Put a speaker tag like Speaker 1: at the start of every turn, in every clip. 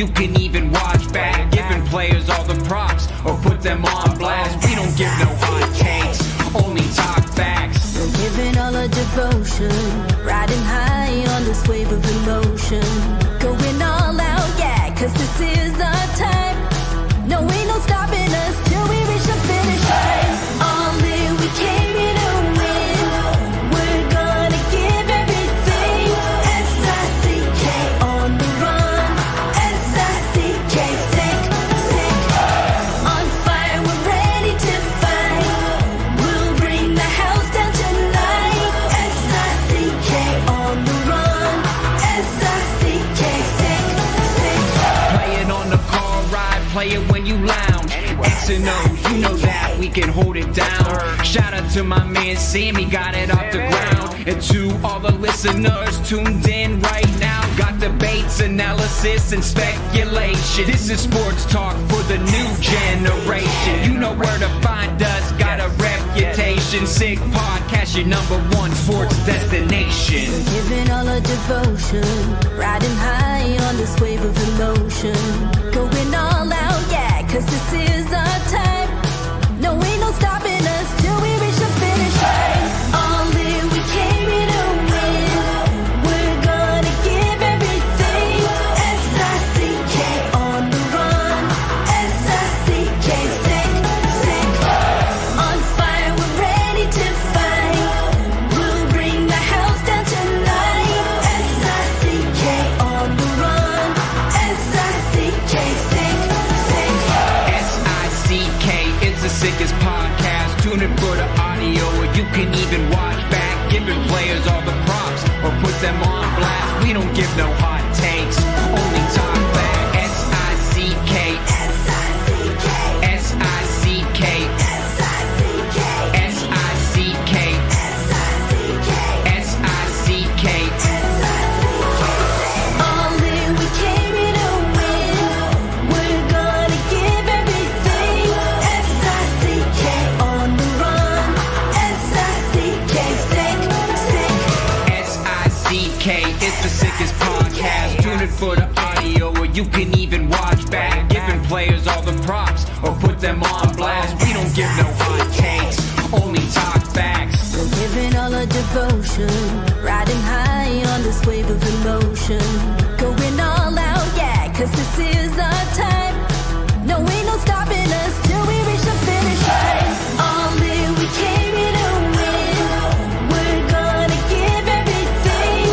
Speaker 1: you can even watch back. Giving players all the props or put them on blast. We don't give no hot takes, only talk facts.
Speaker 2: We're giving all our devotion, riding high on this wave of emotion. Going all out, yeah, cause this is our time. No, ain't no stopping us till we reach the finish line. All in, we came here to win. We're gonna give everything. S-I-C-K on the run. S-I-C-K, sick, sick. On fire, we're ready to fight. We'll bring the house down tonight. S-I-C-K on the run. S-I-C-K, sick, sick.
Speaker 1: Playing on the car ride, play it when you lounge. X and O, you know that we can hold it down. Shout out to my man Sammy, got it off the ground. And to all the listeners tuned in right now, got debates, analysis, and speculation. This is sports talk for the new generation. You know where to find us, got a reputation. Sick podcast, your #1 sports destination.
Speaker 2: Giving all our devotion, riding high on this wave of emotion. Going all out, yeah, cause this is our time. No, ain't no stopping us till we reach the finish line. All in, we came here to win. We're gonna give everything. S-I-C-K on the run. S-I-C-K, sick, sick. On fire, we're ready to fight. We'll bring the house down tonight. S-I-C-K on the run. S-I-C-K, sick, sick.
Speaker 1: S-I-C-K is the sickest podcast. Tune in for the audio, or you can even watch back. Giving players all the props or put them on blast. We don't give no hot takes, only talk back. S-I-C-K,
Speaker 2: S-I-C-K,
Speaker 1: S-I-C-K,
Speaker 2: S-I-C-K,
Speaker 1: S-I-C-K,
Speaker 2: S-I-C-K,
Speaker 1: S-I-C-K.
Speaker 2: All in, we came here to win. We're gonna give everything. S-I-C-K on the run. S-I-C-K, sick, sick.
Speaker 1: S-I-C-K is the sickest podcast. Tune in for the audio, or you can even watch back. Giving players all the props or put them on blast. We don't give no hot takes, only talk facts.
Speaker 2: We're giving all our devotion, riding high on this wave of emotion. Going all out, yeah, cause this is our time. No, ain't no stopping us till we reach the finish line. All in, we came here to win. We're gonna give everything.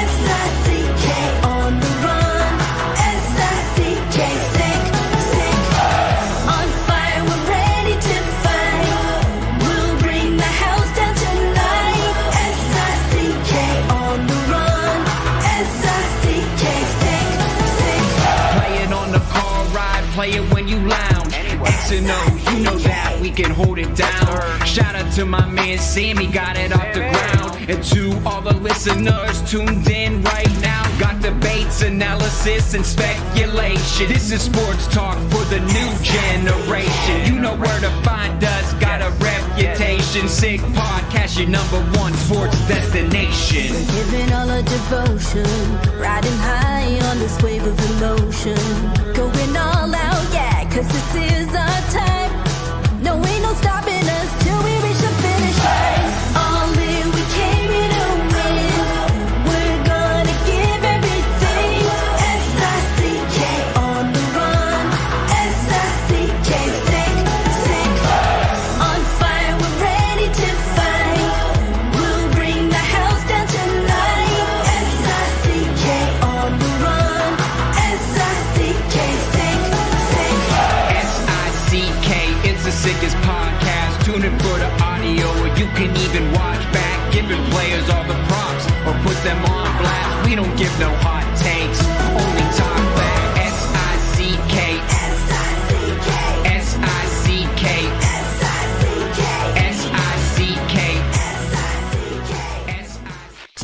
Speaker 2: S-I-C-K on the run. S-I-C-K, sick, sick. On fire, we're ready to fight. We'll bring the house down tonight. S-I-C-K on the run. S-I-C-K, sick, sick.
Speaker 1: Playing on the car ride, play it when you lounge. X and O, you know that we can hold it down. Shout out to my man Sammy, got it off the ground. And to all the listeners tuned in right now, got debates, analysis, and speculation. This is sports talk for the new generation. You know where to find us, got a reputation. Sick podcast, your #1 sports destination.
Speaker 2: Giving all our devotion, riding high on this wave of emotion. Going all out, yeah, cause this is our time. No, ain't no stopping us till we reach the finish line. All in, we came here to win. We're gonna give everything. S-I-C-K on the run. S-I-C-K, sick, sick. On fire, we're ready to fight. We'll bring the house down tonight. S-I-C-K on the run. S-I-C-K, sick, sick.
Speaker 1: S-I-C-K is the sickest podcast. Tune in for the audio, or you can even watch back. Giving players all the props or put them on blast. We don't give no hot takes, only talk back. S-I-C-K,
Speaker 2: S-I-C-K,
Speaker 1: S-I-C-K,
Speaker 2: S-I-C-K,
Speaker 1: S-I-C-K,
Speaker 2: S-I-C-K.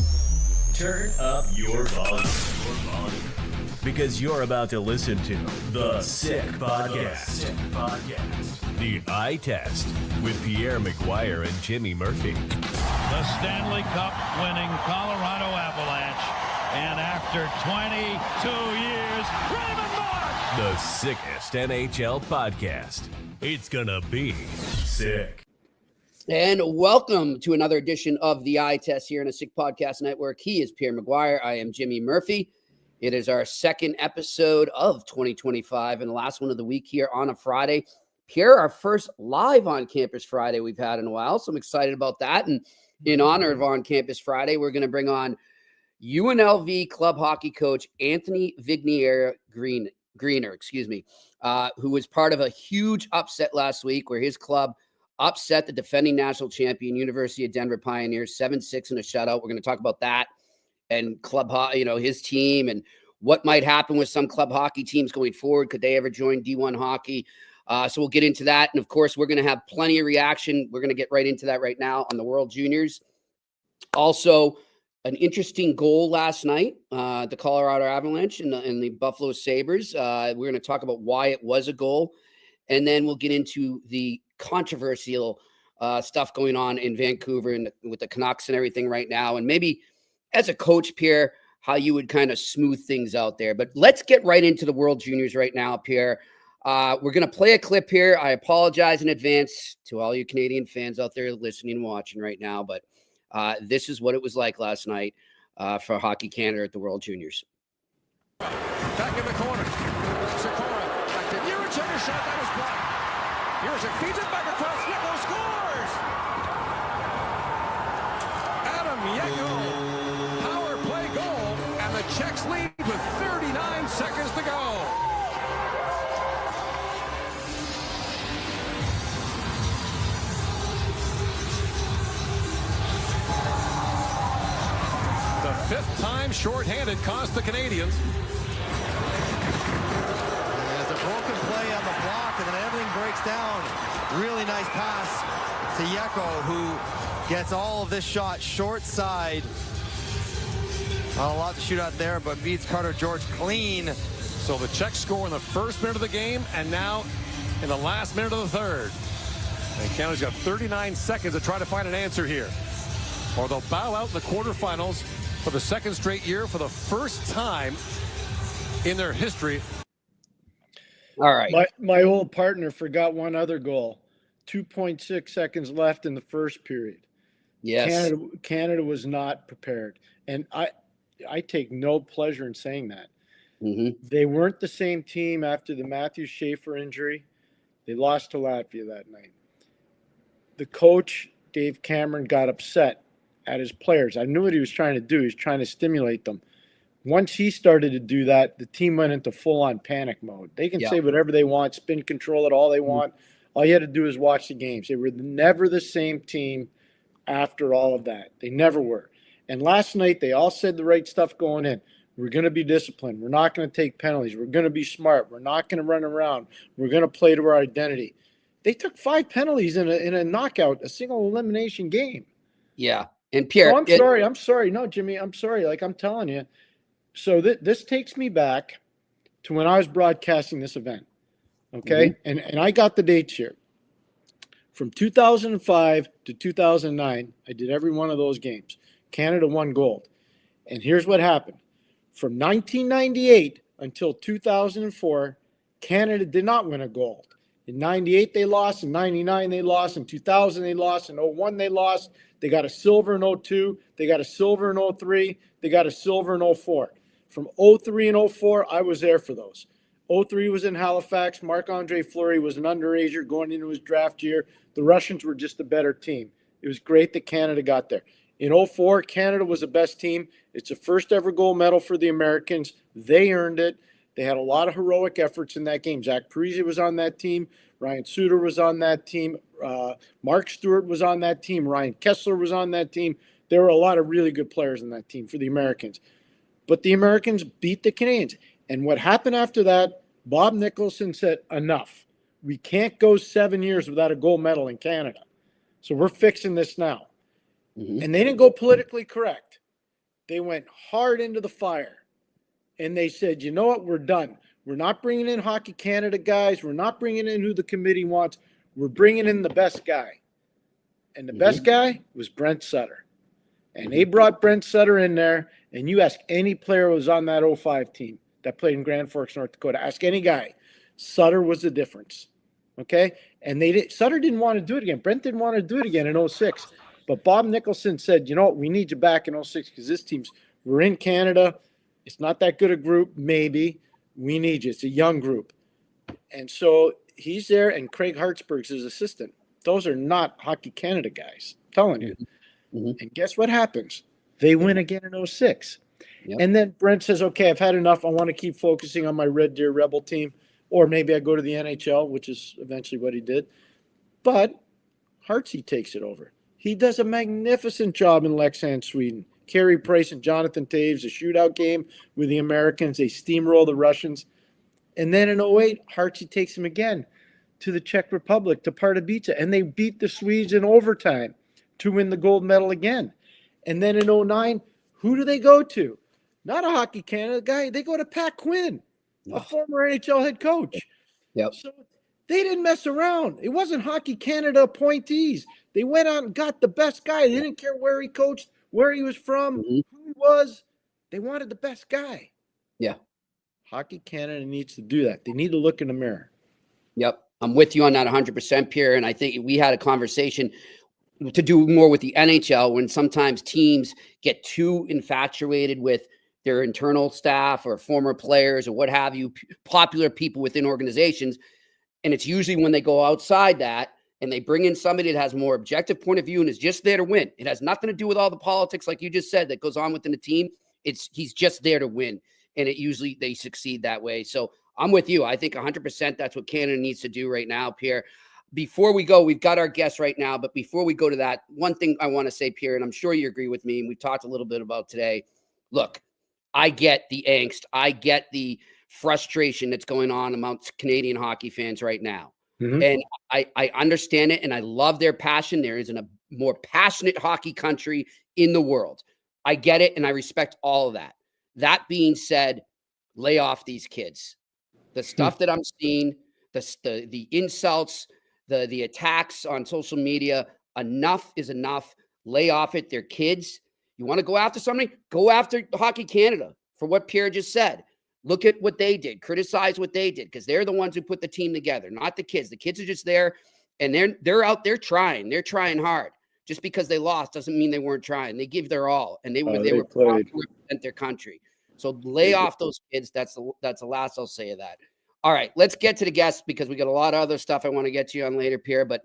Speaker 3: Turn up your volume. Because you're about to listen to The Sick Podcast. The Eye Test with Pierre, McGuire, and Jimmy Murphy.
Speaker 4: The Stanley Cup winning Colorado Avalanche. And after 22 years, Raymond Moore
Speaker 3: The sickest NHL podcast. It's gonna be sick.
Speaker 5: And welcome to another edition of the Eye Test here in a Sick Podcast Network. He is Pierre McGuire. I am Jimmy Murphy. It is our second episode of 2025 and the last one of the week here on a Friday. Pierre, our first live on campus Friday we've had in a while, so I'm excited about that. And in honor of On Campus Friday, we're going to bring on UNLV club hockey coach Anthony Vignieri-Greener, who was part of a huge upset last week where his club upset the defending national champion University of Denver Pioneers 7-6 in a shutout. We're going to talk about that and his team and what might happen with some club hockey teams going forward. Could they ever join D1 hockey? So we'll get into that. And of course, we're going to have plenty of reaction. We're going to get right into that right now on the World Juniors. Also, an interesting goal last night, the Colorado Avalanche and the Buffalo Sabres. We're going to talk about why it was a goal. And then we'll get into the controversial stuff going on in Vancouver and with the Canucks and everything right now. And maybe as a coach, Pierre, how you would kind of smooth things out there. But let's get right into the World Juniors right now, Pierre. We're going to play a clip here. I apologize in advance to all you Canadian fans out there listening and watching right now. But this is what it was like last night for Hockey Canada at the World Juniors.
Speaker 6: Back in the corner. Sikora. Back to Juracek. A shot that was blocked. Juracek feeds it back across. Yeko scores. Adam Yeko. Power play goal. And the Czechs lead with 39 seconds to go. The fifth time shorthanded cost the Canadians.
Speaker 7: There's a broken play on the block, and then everything breaks down. Really nice pass to Yeko, who gets all of this shot short side. Not a lot to shoot out there, but beats Carter George clean.
Speaker 6: So the Czechs score in the first minute of the game, and now in the last minute of the third. And Canada's got 39 seconds to try to find an answer here, or they'll bow out in the quarterfinals for the second straight year for the first time in their history.
Speaker 5: All right.
Speaker 8: My old partner forgot one other goal. 2.6 seconds left in the first period.
Speaker 5: Yes.
Speaker 8: Canada was not prepared. And I take no pleasure in saying that.
Speaker 5: Mm-hmm.
Speaker 8: They weren't the same team after the Matthew Schaefer injury. They lost to Latvia that night. The coach, Dave Cameron, got upset at his players. I knew what he was trying to do. He was trying to stimulate them. Once he started to do that, the team went into full-on panic mode. They can say whatever they want, spin control it all they want. All you had to do is watch the games. They were never the same team after all of that. They never were. And last night, they all said the right stuff going in. We're going to be disciplined. We're not going to take penalties. We're going to be smart. We're not going to run around. We're going to play to our identity. They took 5 penalties in a knockout, a single elimination game.
Speaker 5: Yeah. And Pierre,
Speaker 8: I'm sorry. No, Jimmy, I'm sorry. Like I'm telling you. So this takes me back to when I was broadcasting this event. Okay. Mm-hmm. And I got the dates here. From 2005 to 2009, I did every one of those games. Canada won gold. And here's what happened. From 1998 until 2004, Canada did not win a gold. In 98, they lost. In 99, they lost. In 2000, they lost. In 01, they lost. They got a silver in 02. They got a silver in 03. They got a silver in 04. From 03 and 04, I was there for those. 03 was in Halifax. Marc-Andre Fleury was an underager going into his draft year. The Russians were just a better team. It was great that Canada got there. In 04, Canada was the best team. It's the first ever gold medal for the Americans. They earned it. They had a lot of heroic efforts in that game. Zach Parise was on that team. Ryan Suter was on that team. Mark Stewart was on that team. Ryan Kessler was on that team. There were a lot of really good players in that team for the Americans. But the Americans beat the Canadians. And what happened after that, Bob Nicholson said, enough. We can't go 7 years without a gold medal in Canada. So we're fixing this now. Mm-hmm. And they didn't go politically correct. They went hard into the fire. And they said, you know what, we're done. We're not bringing in Hockey Canada guys. We're not bringing in who the committee wants. We're bringing in the best guy. And the best guy was Brent Sutter. And they brought Brent Sutter in there. And you ask any player who was on that 05 team, that played in Grand Forks, North Dakota. Ask any guy. Sutter was the difference. Okay? And Sutter didn't want to do it again. Brent didn't want to do it again in 06. But Bob Nicholson said, you know what, we need you back in 06 because this team's, we're in Canada. It's not that good a group, maybe. We need you. It's a young group. And so he's there, and Craig Hartsburg's his assistant. Those are not Hockey Canada guys. I'm telling you.
Speaker 5: Mm-hmm.
Speaker 8: And guess what happens? They win again in 06.
Speaker 5: Yep.
Speaker 8: And then Brent says, okay, I've had enough. I want to keep focusing on my Red Deer Rebel team. Or maybe I go to the NHL, which is eventually what he did. But Hartsey takes it over. He does a magnificent job in Leksand, Sweden. Carey Price and Jonathan Taves, a shootout game with the Americans. They steamroll the Russians. And then in 08, Hartsey takes him again to the Czech Republic, to Pardubice. And they beat the Swedes in overtime to win the gold medal again. And then in 09, who do they go to? Not a Hockey Canada guy. They go to Pat Quinn, a former NHL head coach.
Speaker 5: Yep.
Speaker 8: So they didn't mess around. It wasn't Hockey Canada appointees. They went out and got the best guy. They didn't care where he coached, where he was from, who he was. They wanted the best guy.
Speaker 5: Yeah.
Speaker 8: Hockey Canada needs to do that. They need to look in the mirror.
Speaker 5: Yep. I'm with you on that 100%, Pierre. And I think we had a conversation to do more with the NHL when sometimes teams get too infatuated with their internal staff or former players or what have you, popular people within organizations. And it's usually when they go outside that and they bring in somebody that has a more objective point of view and is just there to win. It has nothing to do with all the politics, like you just said, that goes on within the team. He's just there to win. And it usually they succeed that way. So I'm with you. I think 100% that's what Canada needs to do right now, Pierre. Before we go, we've got our guests right now. But before we go to that, one thing I want to say, Pierre, and I'm sure you agree with me, and we've talked a little bit about today. Look, I get the angst. I get the frustration that's going on amongst Canadian hockey fans right now. Mm-hmm. And I understand it, and I love their passion. There isn't a more passionate hockey country in the world. I get it, and I respect all of that. That being said, lay off these kids. The stuff that I'm seeing, the insults, the attacks on social media, enough is enough. Lay off it. They're kids. You want to go after somebody? Go after Hockey Canada for what Pierre just said. Look at what they did. Criticize what they did because they're the ones who put the team together, not the kids. The kids are just there, and they're out there trying. They're trying hard. Just because they lost doesn't mean they weren't trying. They give their all, and they were proud to represent their country. So lay off those kids. That's the last I'll say of that. All right, let's get to the guests because we got a lot of other stuff I want to get to you on later, Pierre. But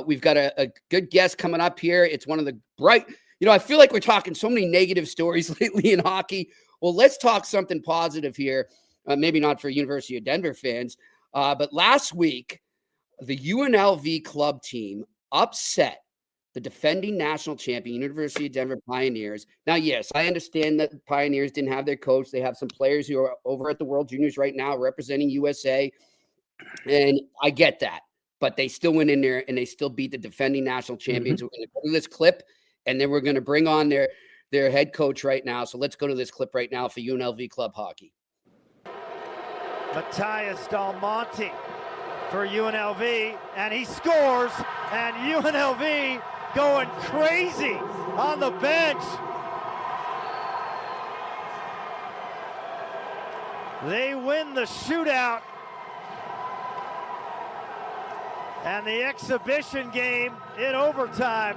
Speaker 5: we've got a good guest coming up here. It's one of the bright. I feel like we're talking so many negative stories lately in hockey. Well, let's talk something positive here. Maybe not for University of Denver fans, but last week the UNLV club team upset the defending national champion, University of Denver Pioneers. Now, yes, I understand that the Pioneers didn't have their coach. They have some players who are over at the World Juniors right now representing USA, and I get that. But they still went in there, and they still beat the defending national champions. Mm-hmm. We're going to go to this clip, and then we're going to bring on their head coach right now. So let's go to this clip right now for UNLV club hockey.
Speaker 9: Matthias Dalmonte for UNLV, and he scores, and UNLV going crazy on the bench. They win the shootout and the exhibition game in overtime.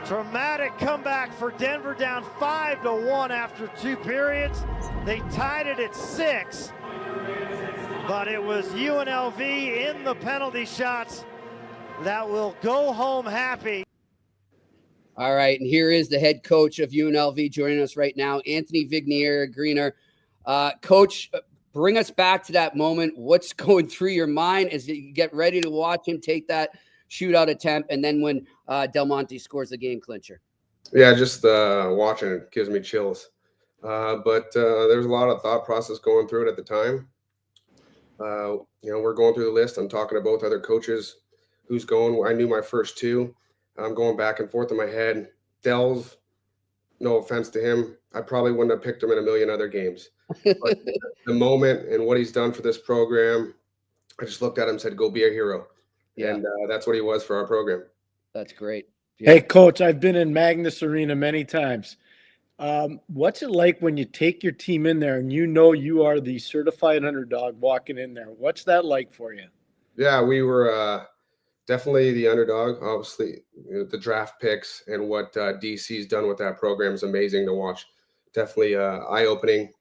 Speaker 9: Dramatic comeback for Denver, down 5-1 after 2 periods. They tied it at 6, but it was UNLV in the penalty shots that will go home happy.
Speaker 5: All right, and here is the head coach of UNLV joining us right now, Anthony Vignieri-Greener. Coach, bring us back to that moment. What's going through your mind as you get ready to watch him take that shootout attempt, and then when Del Monte scores the game clincher?
Speaker 10: Yeah, just watching it gives me chills. But there's a lot of thought process going through it at the time. We're going through the list. I'm talking to both other coaches. Who's going? I knew my first 2. I'm going back and forth in my head. Del's, no offense to him, I probably wouldn't have picked him in a million other games. But the moment and what he's done for this program, I just looked at him and said, go be a hero. Yeah. And that's what he was for our program.
Speaker 5: That's great. Yeah.
Speaker 8: Hey, Coach, I've been in Magnus Arena many times. What's it like when you take your team in there and you know you are the certified underdog walking in there? What's that like for you?
Speaker 10: Yeah, we were definitely the underdog. Obviously, the draft picks and what DC's done with that program is amazing to watch. Definitely eye-opening.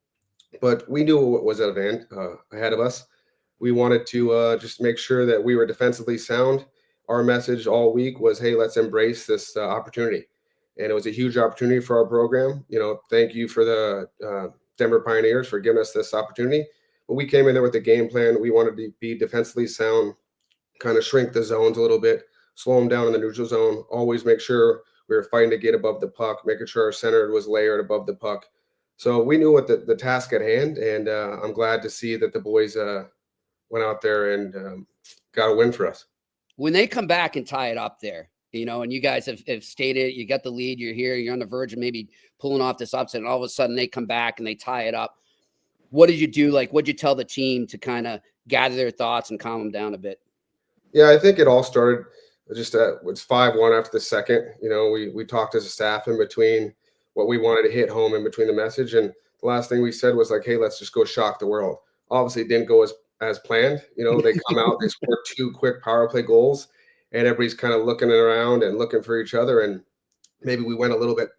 Speaker 10: But we knew what was ahead of us. We wanted to just make sure that we were defensively sound. Our message all week was, hey, let's embrace this opportunity. And it was a huge opportunity for our program. Thank you for the Denver Pioneers for giving us this opportunity. But we came in there with a game plan. We wanted to be defensively sound, kind of shrink the zones a little bit, slow them down in the neutral zone, always make sure we were fighting to get above the puck, making sure our center was layered above the puck. So we knew what the task at hand, and I'm glad to see that the boys went out there and got a win for us.
Speaker 5: When they come back and tie it up there, and you guys have stated you got the lead, you're here, you're on the verge of maybe pulling off this upset, and all of a sudden they come back and they tie it up. What did you do? What'd you tell the team to kind of gather their thoughts and calm them down a bit?
Speaker 10: Yeah, I think it all started just it's 5-1 after the second. We talked as a staff in between what we wanted to hit home in between the message. And the last thing we said was hey, let's just go shock the world. Obviously, it didn't go as planned. They come out, they score 2 quick power play goals, and everybody's kind of looking around and looking for each other. And maybe we went a little bit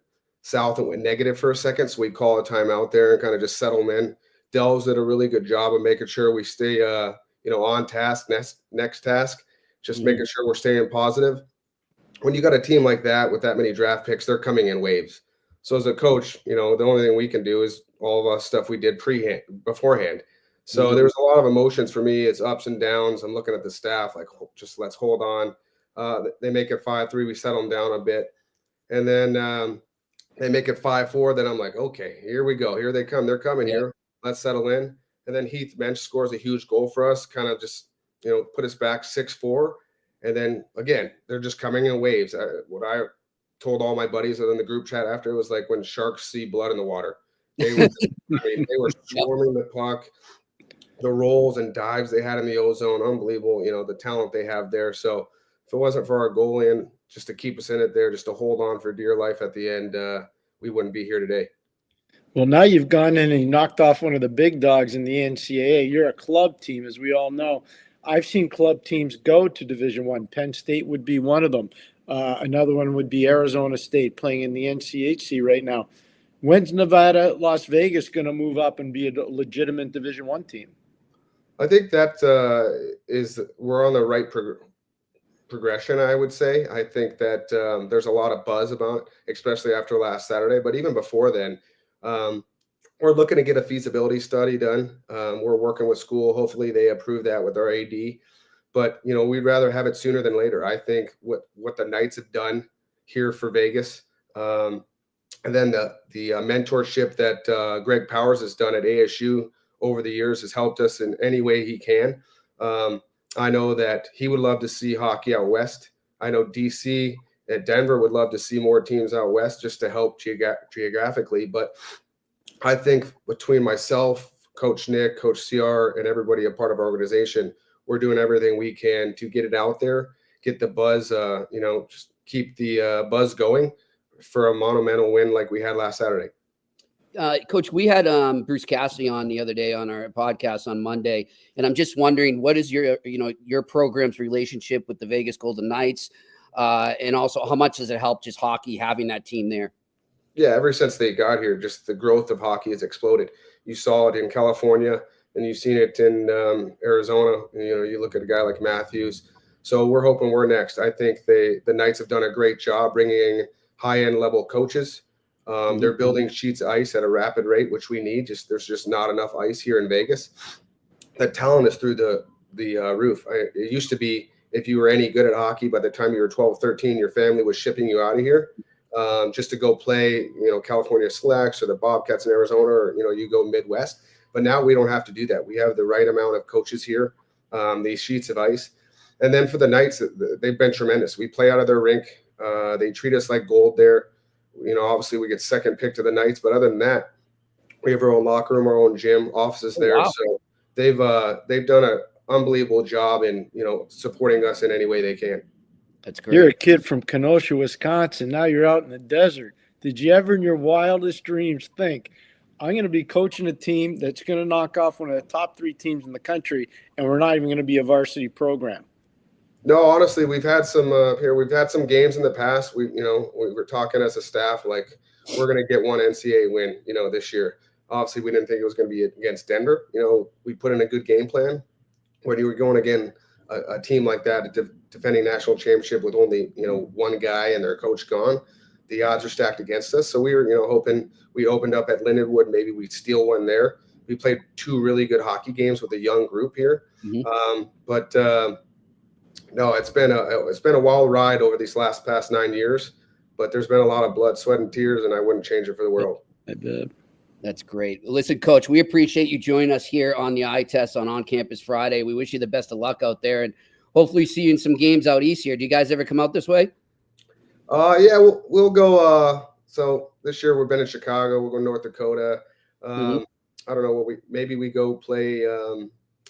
Speaker 10: south and went negative for a second. So we call a timeout there and kind of just settle them in. Delves did a really good job of making sure we stay, on task, next task, just making sure we're staying positive. When you got a team like that with that many draft picks, they're coming in waves. So as a coach, the only thing we can do is all of us stuff we did beforehand. So there was a lot of emotions for me. It's ups and downs. I'm looking at the staff just let's hold on. They make it 5-3. We settle them down a bit. And then they make it 5-4. Then I'm okay, here we go. Here they come. They're coming here. Let's settle in. And then Heath Bench scores a huge goal for us, kind of just, put us back 6-4. And then, again, they're just coming in waves. What I told all my buddies in the group chat after was when sharks see blood in the water. They were, they were swarming the puck. The rolls and dives they had in the ozone, unbelievable, the talent they have there. So if it wasn't for our goalie and just to keep us in it there, just to hold on for dear life at the end, we wouldn't be here today.
Speaker 8: Well, now you've gone in and you knocked off one of the big dogs in the NCAA. You're a club team, as we all know. I've seen club teams go to Division I. Penn State would be one of them. Another one would be Arizona State playing in the NCHC right now. When's Nevada, Las Vegas going to move up and be a legitimate Division I team?
Speaker 10: I think that we're on the right progression, I would say. I think that there's a lot of buzz about, especially after last Saturday, but even before then, we're looking to get a feasibility study done. We're working with school. Hopefully they approve that with our AD, but we'd rather have it sooner than later. I think what the Knights have done here for Vegas, and then the mentorship that Greg Powers has done at ASU over the years has helped us in any way he can. I know that he would love to see hockey out west. I know DC at Denver would love to see more teams out west just to help geographically. But I think between myself, Coach Nick, Coach CR, and everybody a part of our organization, we're doing everything we can to get it out there, get the buzz, just keep the buzz going for a monumental win like we had last Saturday.
Speaker 5: Coach, we had Bruce Cassidy on the other day on our podcast on Monday, and I'm just wondering, what is your program's relationship with the Vegas Golden Knights, and also how much does it help just hockey having that team there?
Speaker 10: Yeah, ever since they got here, just the growth of hockey has exploded. You saw it in California, and you've seen it in Arizona. You look at a guy like Matthews. So we're hoping we're next. I think the Knights have done a great job bringing in high-end level coaches. They're building sheets of ice at a rapid rate, which we need. There's just not enough ice here in Vegas. The talent is through the roof. It used to be if you were any good at hockey, by the time you were 12, 13, your family was shipping you out of here just to go play, California Selects or the Bobcats in Arizona, or, you go Midwest. But now we don't have to do that. We have the right amount of coaches here, these sheets of ice. And then for the Knights, they've been tremendous. We play out of their rink. They treat us like gold there. Obviously we get second pick to the Knights, but other than that, we have our own locker room, our own gym, offices there. Wow. So they've done an unbelievable job in, supporting us in any way they can.
Speaker 5: That's great.
Speaker 8: You're a kid from Kenosha, Wisconsin. Now you're out in the desert. Did you ever in your wildest dreams think, I'm going to be coaching a team that's going to knock off one of the top 3 teams in the country, and we're not even going to be a varsity program?
Speaker 10: No, honestly, we've had some here. We've had some games in the past. We were talking as a staff, like, we're going to get one NCAA win, this year. Obviously, we didn't think it was going to be against Denver. We put in a good game plan. When you were going again a team like that, defending national championship with only one guy and their coach gone, the odds are stacked against us. So we were hoping. We opened up at Lindenwood, maybe we'd steal one there. We played 2 really good hockey games with a young group here. No, it's been a wild ride over these past 9 years, but there's been a lot of blood, sweat, and tears, and I wouldn't change it for the world.
Speaker 8: I bet.
Speaker 5: That's great. Listen, Coach, we appreciate you joining us here on the Eye Test on Campus Friday. We wish you the best of luck out there, and hopefully see you in some games out east here. Do you guys ever come out this way?
Speaker 10: Yeah, we'll go. So this year we've been in Chicago. We'll go North Dakota. I don't know maybe we go play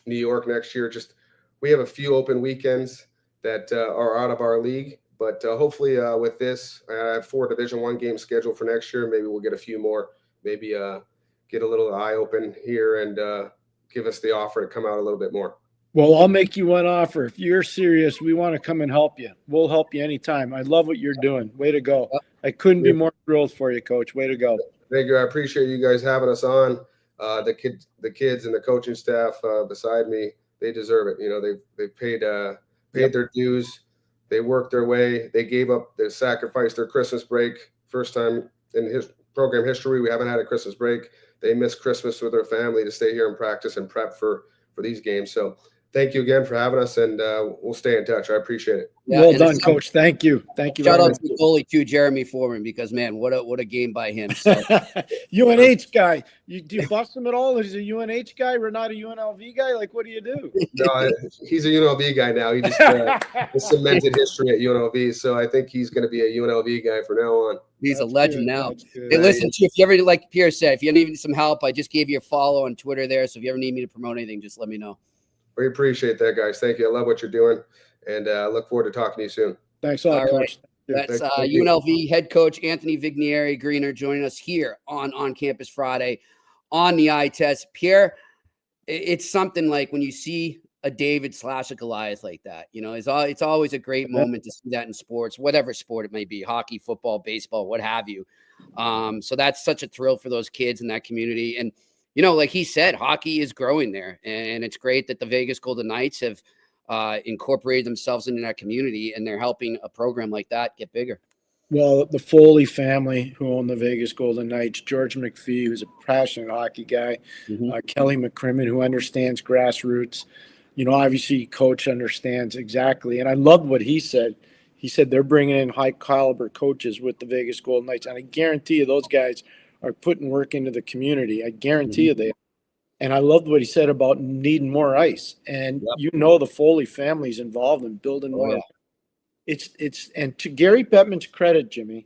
Speaker 10: New York next year. Just we have a few open weekends that are out of our league, but hopefully with this, I have 4 Division I games scheduled for next year. Maybe we'll get a few more. Maybe get a little eye open here and give us the offer to come out a little bit more.
Speaker 8: Well, I'll make you one offer. If you're serious, we want to come and help you. We'll help you anytime. I love what you're doing. Way to go. I couldn't be more thrilled for you, Coach. Way to go.
Speaker 10: Thank you. I appreciate you guys having us on. The kids and the coaching staff beside me, they deserve it. They've paid their dues. They worked their way. They gave up, they sacrificed their Christmas break. First time in his program history, we haven't had a Christmas break. They missed Christmas with their family to stay here and practice and prep for these games. So thank you again for having us, and we'll stay in touch. I appreciate it.
Speaker 8: Yeah, well done, Coach. Thank you. Thank you.
Speaker 5: Shout out to the goalie too, Jeremy Foreman, because man, what a game by him. So.
Speaker 8: UNH guy. Do you bust him at all? Is he a UNH guy or not a UNLV guy? Like, what do you do?
Speaker 10: No, he's a UNLV guy now. He just cemented history at UNLV, so I think he's going to be a UNLV guy from now on.
Speaker 5: He's a legend now. Hey, listen, Chief, if you ever, like Pierre said, if you need some help, I just gave you a follow on Twitter there. So if you ever need me to promote anything, just let me know.
Speaker 10: We appreciate that, guys. Thank you. I love what you're doing, and I look forward to talking to you soon.
Speaker 8: Thanks a lot, Coach.
Speaker 5: Right. That's UNLV head coach Anthony Vignieri-Greener joining us here on Campus Friday on the Eye Test. Pierre, it's something like when you see a David / a Goliath like that, it's always a great moment to see that in sports, whatever sport it may be, hockey, football, baseball, what have you. So that's such a thrill for those kids in that community. And like he said, hockey is growing there, and it's great that the Vegas Golden Knights have incorporated themselves into that community, and they're helping a program like that get bigger.
Speaker 8: Well, the Foley family who own the Vegas Golden Knights, George McPhee, who's a passionate hockey guy, Kelly McCrimmon, who understands grassroots. Obviously, Coach understands exactly. And I loved what he said. He said they're bringing in high-caliber coaches with the Vegas Golden Knights, and I guarantee you those guys are putting work into the community. I guarantee you they are. And I loved what he said about needing more ice. And the Foley family's involved in building more. Yeah. It's and to Gary Bettman's credit, Jimmy,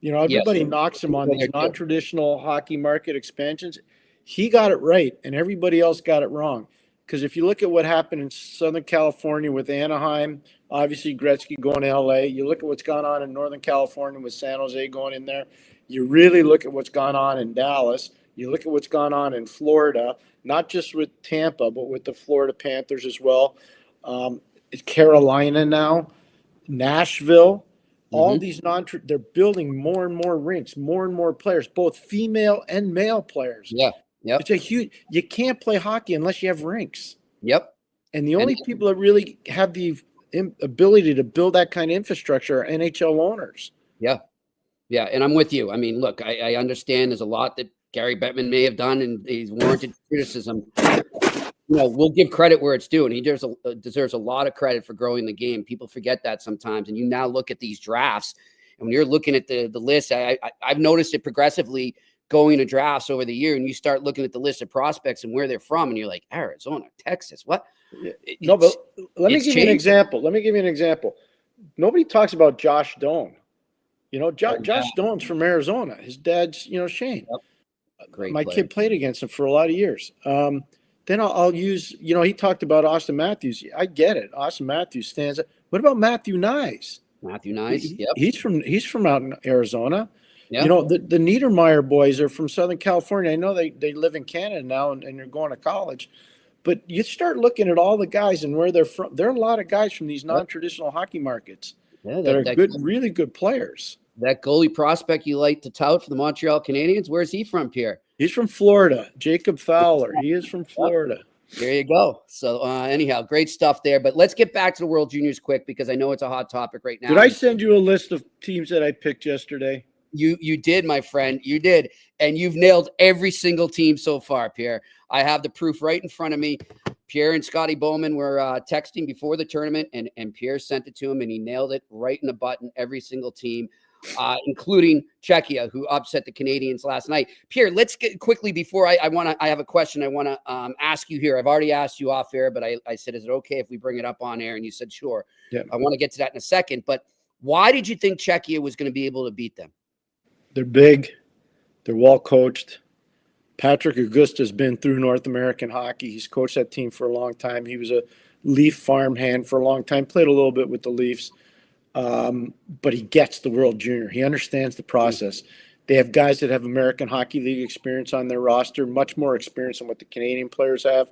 Speaker 8: everybody knocks him on these non-traditional hockey market expansions. He got it right, and everybody else got it wrong. Because if you look at what happened in Southern California with Anaheim, obviously Gretzky going to LA, you look at what's gone on in Northern California with San Jose going in there, you really look at what's gone on in Dallas, you look at what's gone on in Florida, not just with Tampa, but with the Florida Panthers as well. Carolina now, Nashville, all these they're building more and more rinks, more and more players, both female and male players.
Speaker 5: Yeah. Yep.
Speaker 8: It's a huge, you can't play hockey unless you have rinks.
Speaker 5: Yep.
Speaker 8: And the only people that really have the ability to build that kind of infrastructure are NHL owners.
Speaker 5: Yeah. Yeah. And I'm with you. I mean, look, I understand there's a lot that Gary Bettman may have done, and he's warranted criticism. We'll give credit where it's due, and he deserves a lot of credit for growing the game. People forget that sometimes. And you now look at these drafts, and when you're looking at the list, I've noticed it progressively going to drafts over the year, and you start looking at the list of prospects and where they're from, and you're like, Arizona, Texas, what?
Speaker 8: No, but let me give you an example. Nobody talks about Josh Doan. Josh Doan's from Arizona. His dad's, Shane.
Speaker 5: Yep. Great
Speaker 8: My
Speaker 5: player.
Speaker 8: kid played against him for a lot of years. Then I'll use, he talked about Austin Matthews. I get it. Austin Matthews stands up. What about Matthew Nyes?
Speaker 5: Matthew Nyes, yep.
Speaker 8: He's from out in Arizona.
Speaker 5: Yeah.
Speaker 8: You know, the Niedermeyer boys are from Southern California. I know they live in Canada now and they're going to college. But you start looking at all the guys and where they're from. There are a lot of guys from these non-traditional hockey markets that are good, really good players.
Speaker 5: That goalie prospect you like to tout for the Montreal Canadiens, where's he from, Pierre?
Speaker 8: He's from Florida. Jacob Fowler. He is from Florida.
Speaker 5: There you go. So anyhow, great stuff there. But let's get back to the World Juniors quick because I know it's a hot topic right now.
Speaker 8: Did I send you a list of teams that I picked yesterday?
Speaker 5: You did, my friend. You did. And you've nailed every single team so far, Pierre. I have the proof right in front of me. Pierre and Scotty Bowman were texting before the tournament, and Pierre sent it to him, and he nailed it right in the button, every single team, including Czechia, who upset the Canadians last night. Pierre, let's get quickly before I have a question I want to ask you here. I've already asked you off air, but I said, is it okay if we bring it up on air? And you said, sure.
Speaker 8: Yeah.
Speaker 5: I want to get to that in a second. But why did you think Czechia was going to be able to beat them?
Speaker 8: They're big. They're well coached. Patrick Auguste has been through North American hockey. He's coached that team for a long time. He was a Leaf farmhand for a long time, played a little bit with the Leafs. But he gets the World Junior. He understands the process. They have guys that have American Hockey League experience on their roster, much more experience than what the Canadian players have.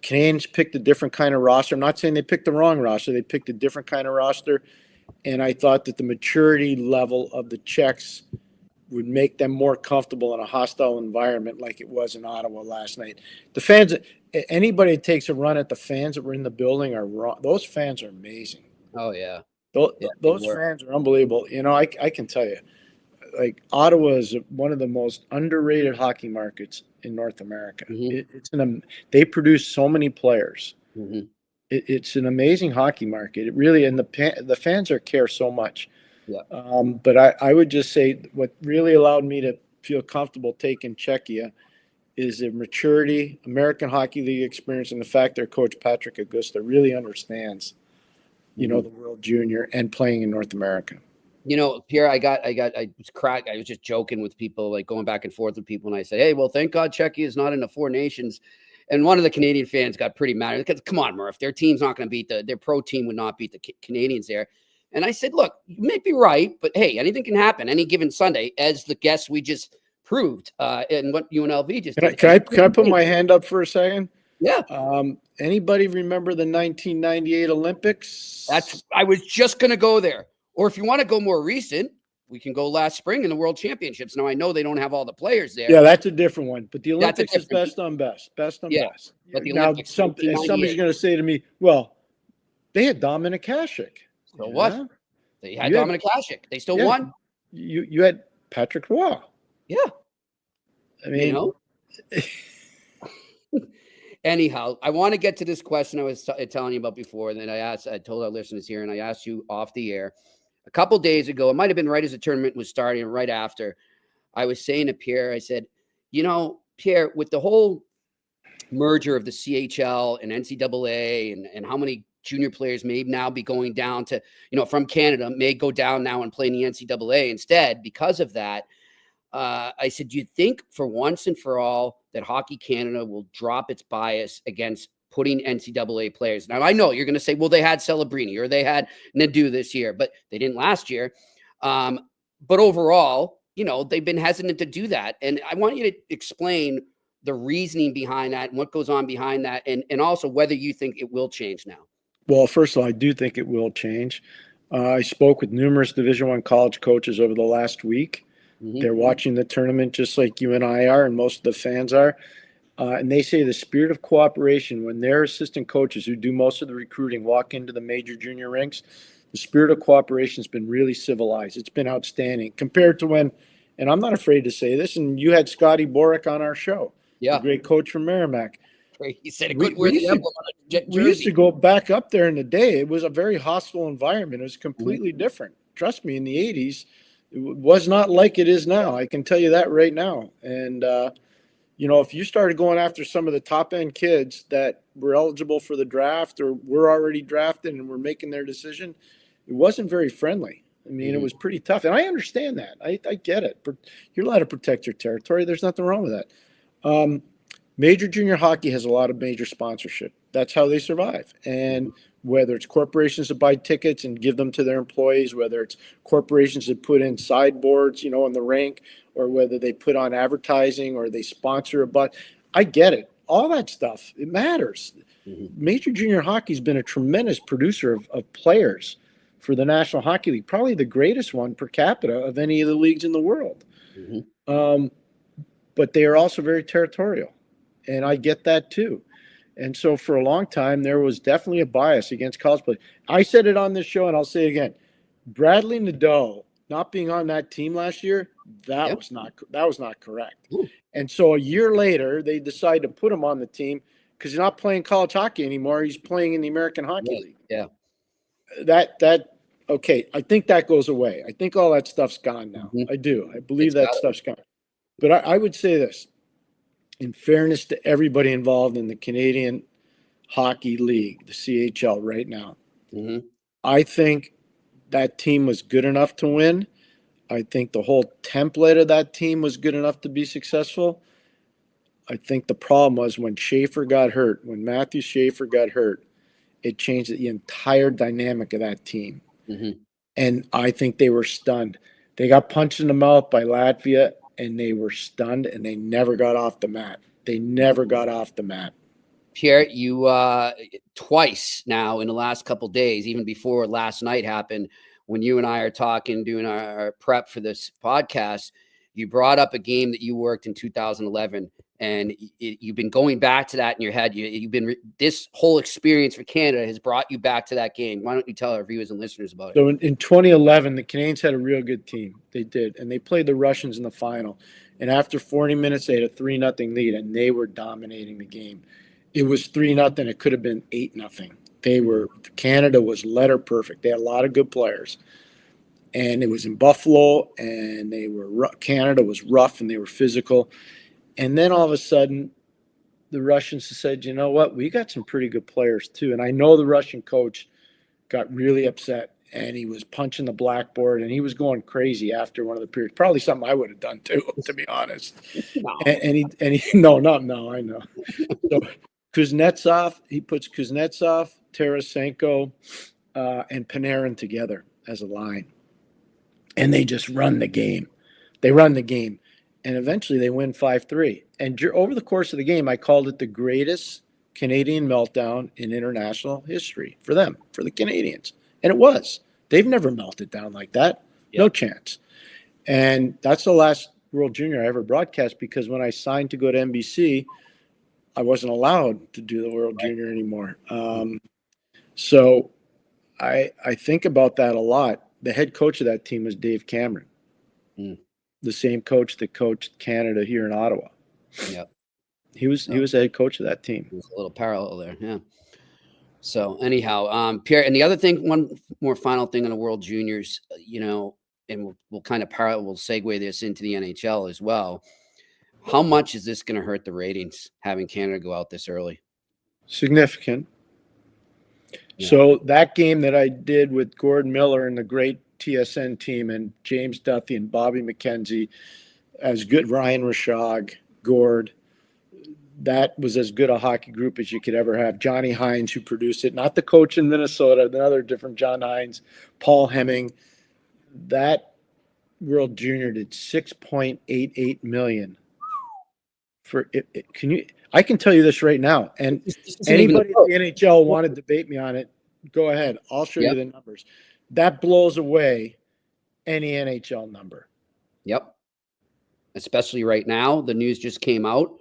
Speaker 8: Canadians picked a different kind of roster. I'm not saying they picked the wrong roster. They picked a different kind of roster. And I thought that the maturity level of the Czechs would make them more comfortable in a hostile environment like it was in Ottawa last night. The fans, anybody that takes a run at the fans that were in the building are wrong. Those fans are amazing.
Speaker 5: Oh, yeah.
Speaker 8: Those fans are unbelievable. You know, I can tell you, like, Ottawa is one of the most underrated hockey markets in North America.
Speaker 5: Mm-hmm.
Speaker 8: They produce so many players.
Speaker 5: Mm-hmm.
Speaker 8: It's an amazing hockey market. It really, and the fans care so much.
Speaker 5: Yeah.
Speaker 8: But I would just say what really allowed me to feel comfortable taking Czechia is the maturity, American Hockey League experience, and the fact their coach Patrick Auguste really understands, the World Junior and playing in North America.
Speaker 5: You know, Pierre, I was just joking with people, like going back and forth with people, and I said, hey, well, thank God Czechia is not in the Four Nations. And one of the Canadian fans got pretty mad because, come on, Murph, their team's not going to beat their pro team would not beat the Canadians there. And I said, look, you may be right, but hey, anything can happen any given Sunday, as the guests we just proved and what UNLV just did.
Speaker 8: Can I put my hand up for a second?
Speaker 5: Yeah.
Speaker 8: Anybody remember the 1998 Olympics?
Speaker 5: I was just going to go there. Or if you want to go more recent, we can go last spring in the World Championships. Now, I know they don't have all the players there.
Speaker 8: Yeah, that's a different one. But the Olympics is best on best. Best on best.
Speaker 5: But the
Speaker 8: now,
Speaker 5: Olympics,
Speaker 8: somebody's going to say to me, well, they had Dominik Hasek.
Speaker 5: So what? They had Dominik Hasek. They still won.
Speaker 8: You had Patrick Roy.
Speaker 5: Yeah.
Speaker 8: I mean,
Speaker 5: Anyhow, I want to get to this question I was telling you about before. And then I told our listeners here, and I asked you off the air a couple days ago. It might have been right as the tournament was starting, right after. I was saying to Pierre, I said, Pierre, with the whole merger of the CHL and NCAA and how many junior players may now be going down to, from Canada, may go down now and play in the NCAA instead because of that. I said, do you think for once and for all that Hockey Canada will drop its bias against putting NCAA players? Now, I know you're going to say, well, they had Celebrini or they had Nadeau this year, but they didn't last year. But overall, they've been hesitant to do that. And I want you to explain the reasoning behind that and what goes on behind that, and also whether you think it will change now.
Speaker 8: Well, first of all, I do think it will change. I spoke with numerous Division I college coaches over the last week. Mm-hmm. They're watching the tournament just like you and I are, and most of the fans are. And they say the spirit of cooperation, when their assistant coaches who do most of the recruiting walk into the major junior ranks, the spirit of cooperation has been really civilized. It's been outstanding compared to when, and I'm not afraid to say this, and you had Scotty Borick on our show, a great coach from Merrimack.
Speaker 5: He said it couldn't wear the emblem on a jersey.
Speaker 8: We used to go back up there in the day. It was a very hostile environment. It was completely different. Trust me, in the 80s, it was not like it is now. I can tell you that right now. And, if you started going after some of the top-end kids that were eligible for the draft or were already drafted and were making their decision, it wasn't very friendly. I mean, It was pretty tough. And I understand that. I get it. But you're allowed to protect your territory. There's nothing wrong with that. Major junior hockey has a lot of major sponsorship. That's how they survive. And whether it's corporations that buy tickets and give them to their employees, whether it's corporations that put in sideboards, you know, in the rink, or whether they put on advertising or they sponsor a bus. I get it. All that stuff, it matters. Major junior hockey has been a tremendous producer of players for the National Hockey League, probably the greatest one per capita of any of the leagues in the world. But they are also very territorial, and I get that too. And so for a long time, there was definitely a bias against college players. I said it on this show, and I'll say it again. Bradley Nadeau not being on that team last year, that was not correct. And so a year later, they decided to put him on the team because he's not playing college hockey anymore. He's playing in the American Hockey League.
Speaker 5: Yeah.
Speaker 8: Okay, I think that goes away. I think all that stuff's gone now. I do. I believe that stuff's gone. But I would say this, in fairness to everybody involved in the Canadian Hockey League, the CHL right now, I think that team was good enough to win. I think the whole template of that team was good enough to be successful. I think the problem was when Schaefer got hurt, when Matthew Schaefer got hurt, it changed the entire dynamic of that team. And I think they were stunned. They got punched in the mouth by Latvia, and they were stunned, and they never got off the mat. They never got off the mat.
Speaker 5: Pierre, you twice now in the last couple of days, even before last night happened, when you and I are talking, doing our prep for this podcast, you brought up a game that you worked in 2011, and you've been going back to that in your head. This whole experience for Canada has brought you back to that game. Why don't you tell our viewers and listeners about it?
Speaker 8: So in 2011, the Canadians had a real good team. They did, and they played the Russians in the final. And after 40 minutes, they had a 3-0 lead, and they were dominating the game. It was 3-0. It could have been 8-0. Canada was letter perfect. They had a lot of good players, and it was in Buffalo, and Canada was rough and they were physical. And then all of a sudden, the Russians said, you know what, we got some pretty good players too. And I know the Russian coach got really upset, and he was punching the blackboard, and he was going crazy after one of the periods. Probably something I would have done too, to be honest. No. I know. So Kuznetsov, he puts Kuznetsov, Tarasenko, and Panarin together as a line. And they just run the game. And eventually they win 5-3. And over the course of the game, I called it the greatest Canadian meltdown in international history for them, for the Canadians. And it was. They've never melted down like that. No chance. And that's the last World Junior I ever broadcast, because when I signed to go to NBC, I wasn't allowed to do the World Junior anymore. So I think about that a lot. The head coach of that team was Dave Cameron, the same coach that coached Canada here in Ottawa. He was the head coach of that team.
Speaker 5: There's a little parallel there, yeah. So anyhow, Pierre, and the other thing, one more final thing on the World Juniors, and we'll kind of we'll segue this into the NHL as well. How much is this going to hurt the ratings, having Canada go out this early?
Speaker 8: Significant. Yeah. So that game that I did with Gordon Miller and the great TSN team, and James Duthie and Bobby McKenzie, as good, Ryan Rashog, Gord, that was as good a hockey group as you could ever have. Johnny Hines, who produced it, not the coach in Minnesota, another different John Hines, Paul Hemming. That World Junior did $6.88 million. I can tell you this right now, and anybody at the NHL want to debate me on it, go ahead. I'll show you the numbers. That blows away any NHL number.
Speaker 5: Yep. Especially right now. The news just came out.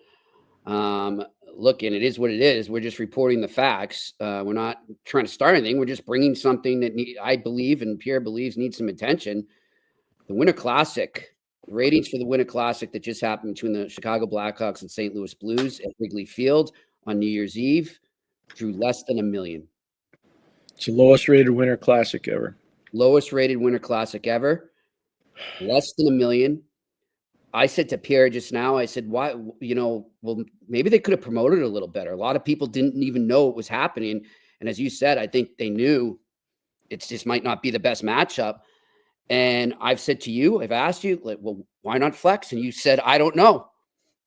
Speaker 5: Look, and it is what it is. We're just reporting the facts. We're not trying to start anything. We're just bringing something that I believe and Pierre believes needs some attention. The Winter Classic. Ratings for the Winter Classic that just happened between the Chicago Blackhawks and St. Louis Blues at Wrigley Field on New Year's Eve drew less than 1 million.
Speaker 8: It's the lowest rated Winter Classic ever.
Speaker 5: Lowest rated Winter Classic ever. Less than 1 million. I said to Pierre just now, I said, why, well, maybe they could have promoted it a little better. A lot of people didn't even know it was happening. And as you said, I think they knew it just might not be the best matchup. And I've said to you, I've asked you, like, well, why not flex? And you said, I don't know,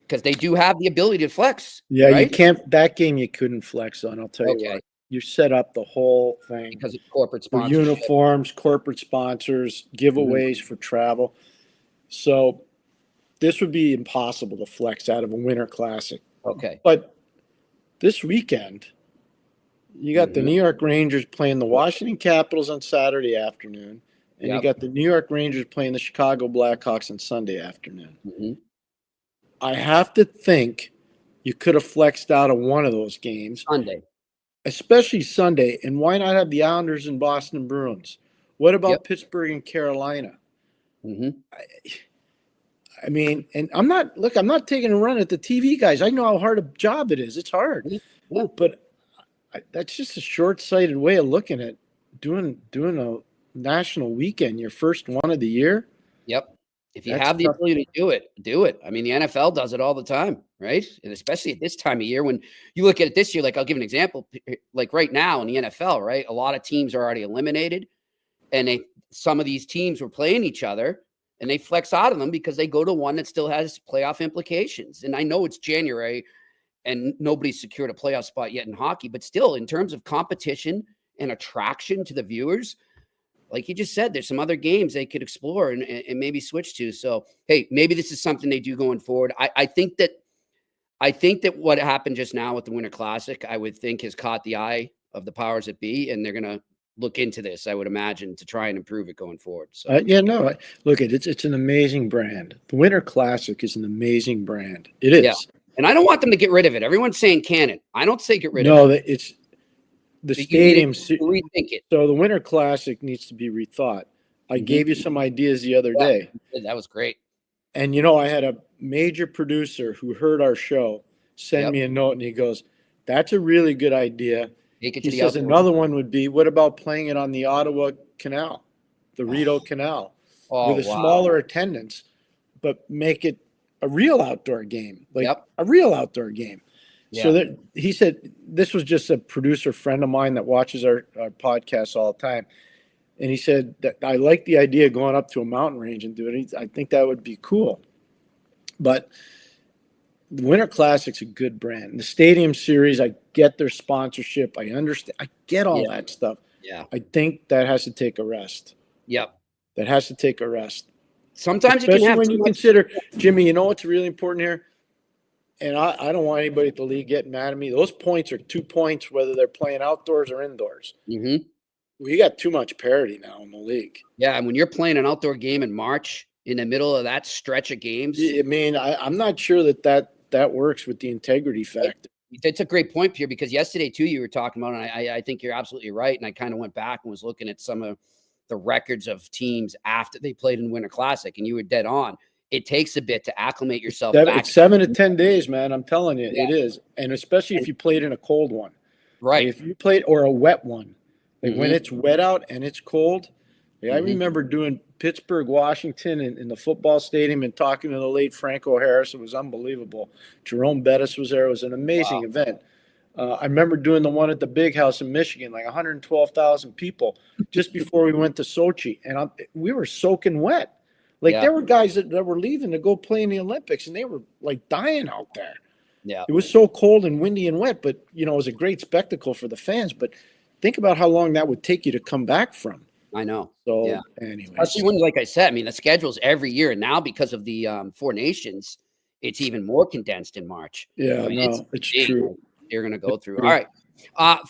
Speaker 5: because they do have the ability to flex.
Speaker 8: Yeah,
Speaker 5: right?
Speaker 8: you can't. That game you couldn't flex on. I'll tell you what. you set up the whole thing
Speaker 5: because of corporate
Speaker 8: for
Speaker 5: sponsorship.
Speaker 8: uniforms, corporate sponsors, giveaways for travel. So this would be impossible to flex out of a Winter Classic.
Speaker 5: Okay.
Speaker 8: But this weekend, you got the New York Rangers playing the Washington Capitals on Saturday afternoon, and you got the New York Rangers playing the Chicago Blackhawks on Sunday afternoon. I have to think you could have flexed out of one of those games.
Speaker 5: Sunday.
Speaker 8: Especially Sunday. And why not have the Islanders and Boston Bruins? What about Pittsburgh and Carolina? I mean, and I'm not taking a run at the TV guys. I know how hard a job it is. It's hard.
Speaker 5: Yeah.
Speaker 8: But that's just a short-sighted way of looking at doing a national weekend, your first one of the year.
Speaker 5: Yep. If you have the ability to do it. I mean, the NFL does it all the time, right? And especially at this time of year when you look at it this year, like I'll give an example, like right now in the NFL, right? A lot of teams are already eliminated, and some of these teams were playing each other, and they flex out of them because they go to one that still has playoff implications. And I know it's January and nobody's secured a playoff spot yet in hockey, but still in terms of competition and attraction to the viewers, like you just said, there's some other games they could explore and maybe switch to. So, hey, maybe this is something they do going forward. I think that what happened just now with the Winter Classic, I would think has caught the eye of the powers that be, and they're going to look into this, I would imagine, to try and improve it going forward. So,
Speaker 8: look, it's an amazing brand. The Winter Classic is an amazing brand. It is.
Speaker 5: Yeah. And I don't want them to get rid of it. Everyone's saying can it. I don't say get rid of it.
Speaker 8: No, it's the stadium.
Speaker 5: Rethink it.
Speaker 8: So the Winter Classic needs to be rethought. I gave you some ideas the other day.
Speaker 5: That was great.
Speaker 8: And, I had a major producer who heard our show send me a note, and he goes, that's a really good idea. He says another one would be, what about playing it on the Ottawa Canal, the Rideau Canal, with a smaller attendance, but make it a real outdoor game, a real outdoor game. Yeah. So he said, this was just a producer friend of mine that watches our podcast all the time. And he said that I like the idea of going up to a mountain range and doing it. I think that would be cool. But the Winter Classic's a good brand. The Stadium Series, I get their sponsorship. I understand. I get all that stuff.
Speaker 5: Yeah.
Speaker 8: I think that has to take a rest.
Speaker 5: Yep.
Speaker 8: That has to take a rest.
Speaker 5: Sometimes
Speaker 8: especially
Speaker 5: you can have
Speaker 8: when you consider, Jimmy, you know what's really important here? And I don't want anybody at the league getting mad at me. Those points are 2 points, whether they're playing outdoors or indoors. We got too much parity now in the league.
Speaker 5: Yeah, and when you're playing an outdoor game in March, in the middle of that stretch of games.
Speaker 8: I mean, I'm not sure that works with the integrity factor.
Speaker 5: That's a great point, Pierre, because yesterday, too, you were talking about, and I think you're absolutely right, and I kind of went back and was looking at some of the records of teams after they played in Winter Classic, and you were dead on. It takes a bit to acclimate yourself back.
Speaker 8: It's 7 to 10 days, man. I'm telling you, it is. And especially if you played in a cold one.
Speaker 5: Right.
Speaker 8: Like if you played, or a wet one. Like when it's wet out and it's cold. I remember doing Pittsburgh, Washington in the football stadium and talking to the late Franco Harris. It was unbelievable. Jerome Bettis was there. It was an amazing event. I remember doing the one at the Big House in Michigan, like 112,000 people just before we went to Sochi. And we were soaking wet. Like there were guys that were leaving to go play in the Olympics, and they were like dying out there.
Speaker 5: Yeah.
Speaker 8: It was so cold and windy and wet, but, it was a great spectacle for the fans. But think about how long that would take you to come back from.
Speaker 5: I know.
Speaker 8: So, anyway.
Speaker 5: Especially when, like I said, I mean, the schedule's every year. And now because of the Four Nations, it's even more condensed in March.
Speaker 8: Yeah, it's true.
Speaker 5: You're going to go through. All right.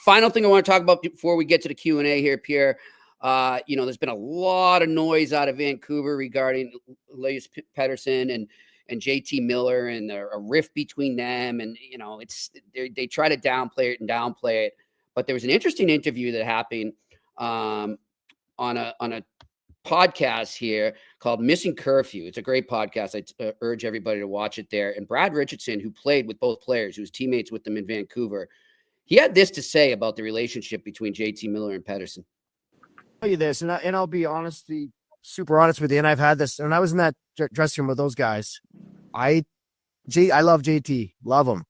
Speaker 5: Final thing I want to talk about before we get to the Q&A here, Pierre. There's been a lot of noise out of Vancouver regarding Elias Pettersson and JT Miller and a rift between them. And, they try to downplay it. But there was an interesting interview that happened on a podcast here called Missing Curfew. It's a great podcast. I urge everybody to watch it there. And Brad Richardson, who played with both players, who was teammates with them in Vancouver, he had this to say about the relationship between JT Miller and Pettersson.
Speaker 11: Tell you this, and I'll be super honest with you. And I've had this, and I was in that dressing room with those guys. I love JT, love him.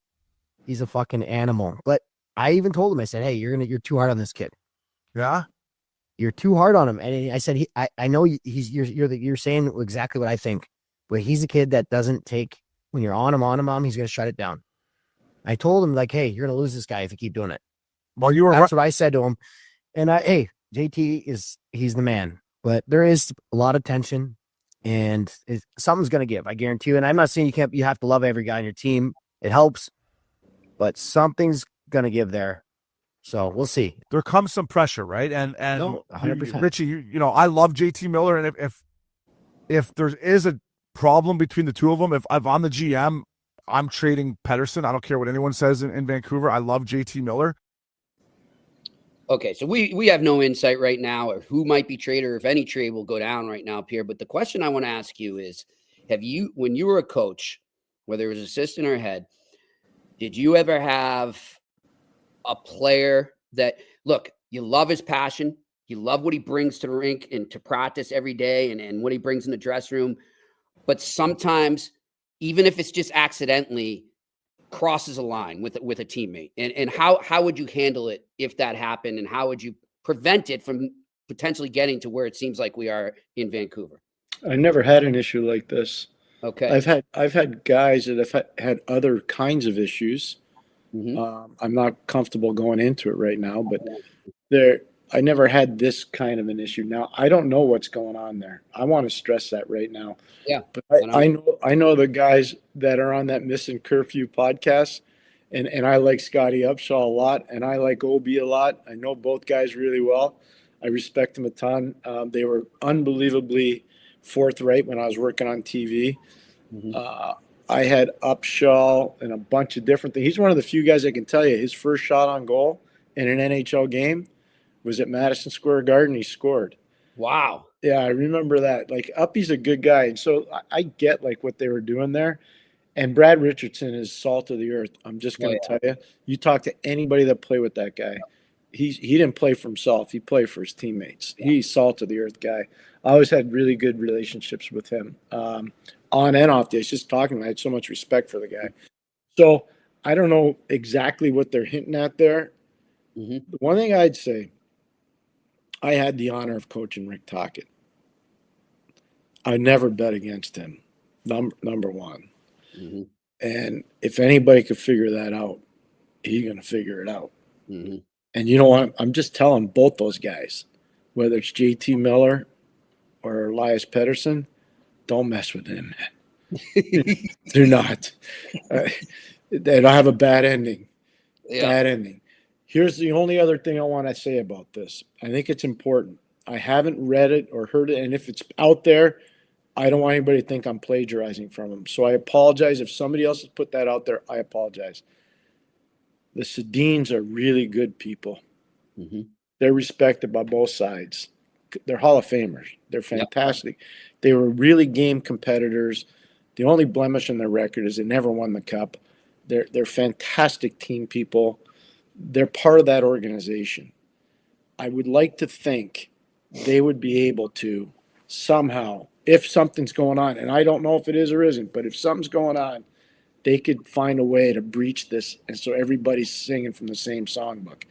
Speaker 11: He's a fucking animal. But I even told him, I said, "Hey, you're too hard on this kid. Yeah, you're too hard on him." And I said, I know you're saying exactly what I think, but he's a kid that doesn't take when you're on him, he's gonna shut it down. I told him, like, hey, you're gonna lose this guy if you keep doing it.
Speaker 12: Well, you were
Speaker 11: That's what I said to him. And hey, JT he's the man, but there is a lot of tension, and something's going to give. I guarantee you. And I'm not saying you have to love every guy on your team. It helps, but something's going to give there. So we'll see.
Speaker 12: There comes some pressure, right? And
Speaker 11: No, 100%.
Speaker 12: Richie, you know, I love JT Miller, and if there is a problem between the two of them, if I'm the GM, I'm trading Pettersson. I don't care what anyone says in Vancouver. I love JT Miller.
Speaker 5: Okay, so we have no insight right now or who might be traded or if any trade will go down right now, Pierre. But the question I want to ask you is, when you were a coach, whether it was assistant or head, did you ever have a player that, look, you love his passion, you love what he brings to the rink and to practice every day and what he brings in the dressing room, but sometimes, even if it's just accidentally, crosses a line with a teammate, and how would you handle it if that happened, and how would you prevent it from potentially getting to where it seems like we are in Vancouver?
Speaker 8: I never had an issue like this.
Speaker 5: Okay.
Speaker 8: I've had guys that have had other kinds of issues. I'm not comfortable going into it right now, but I never had this kind of an issue. Now, I don't know what's going on there. I want to stress that right now.
Speaker 5: Yeah.
Speaker 8: But I know the guys that are on that Missing Curfew podcast, and I like Scotty Upshaw a lot, and I like Obi a lot. I know both guys really well. I respect them a ton. They were unbelievably forthright when I was working on TV. I had Upshaw and a bunch of different things. He's one of the few guys I can tell you his first shot on goal in an NHL game was at Madison Square Garden. He scored.
Speaker 5: Wow.
Speaker 8: Yeah, I remember that. Like, Uppy's a good guy. And so I get, like, what they were doing there. And Brad Richardson is salt of the earth. I'm just going to tell you. You talk to anybody that played with that guy. He didn't play for himself. He played for his teammates. He's salt of the earth guy. I always had really good relationships with him on and off the ice. Just talking to him, I had so much respect for the guy. So I don't know exactly what they're hinting at there. The one thing I'd say, I had the honor of coaching Rick Tocchet. I never bet against him, number one. And if anybody could figure that out, he's going to figure it out. And you know what? I'm just telling both those guys, whether it's JT Miller or Elias Pettersson, don't mess with him, man. Do not. They don't have a bad ending. Bad ending. Here's the only other thing I want to say about this. I think it's important. I haven't read it or heard it, and if it's out there, I don't want anybody to think I'm plagiarizing from them. So I apologize. If somebody else has put that out there, I apologize. The Sedins are really good people. They're respected by both sides. They're Hall of Famers. They're fantastic. They were really game competitors. The only blemish on their record is they never won the cup. They're fantastic team people. They're part of that organization. I would like to think they would be able to somehow, if something's going on, and I don't know if it is or isn't, but if something's going on, they could find a way to breach this, and so everybody's singing from the same songbook.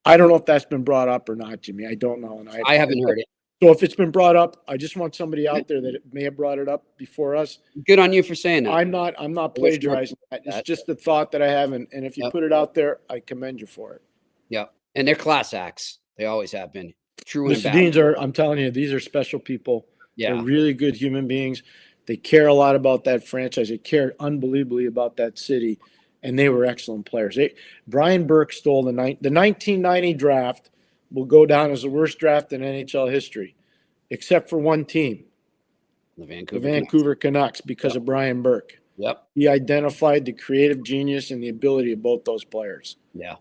Speaker 8: I don't know if that's been brought up or not, Jimmy. I don't know, and
Speaker 5: I haven't heard it.
Speaker 8: So if it's been brought up, I just want somebody out there that may have brought it up before us.
Speaker 5: Good on you for saying that.
Speaker 8: I'm not plagiarizing that. It's just a thought that I have, and if you put it out there, I commend you for it.
Speaker 5: Yeah, and they're class acts. They always have been. True
Speaker 8: The
Speaker 5: and bad.
Speaker 8: Sedins are, I'm telling you, these are special people.
Speaker 5: Yeah.
Speaker 8: They're really good human beings. They care a lot about that franchise. They care unbelievably about that city, and they were excellent players. Brian Burke stole the 1990 draft. Will go down as the worst draft in NHL history, except for one team,
Speaker 5: the
Speaker 8: Vancouver Canucks, because of Brian Burke. He identified the creative genius and the ability of both those players.
Speaker 5: Yeah,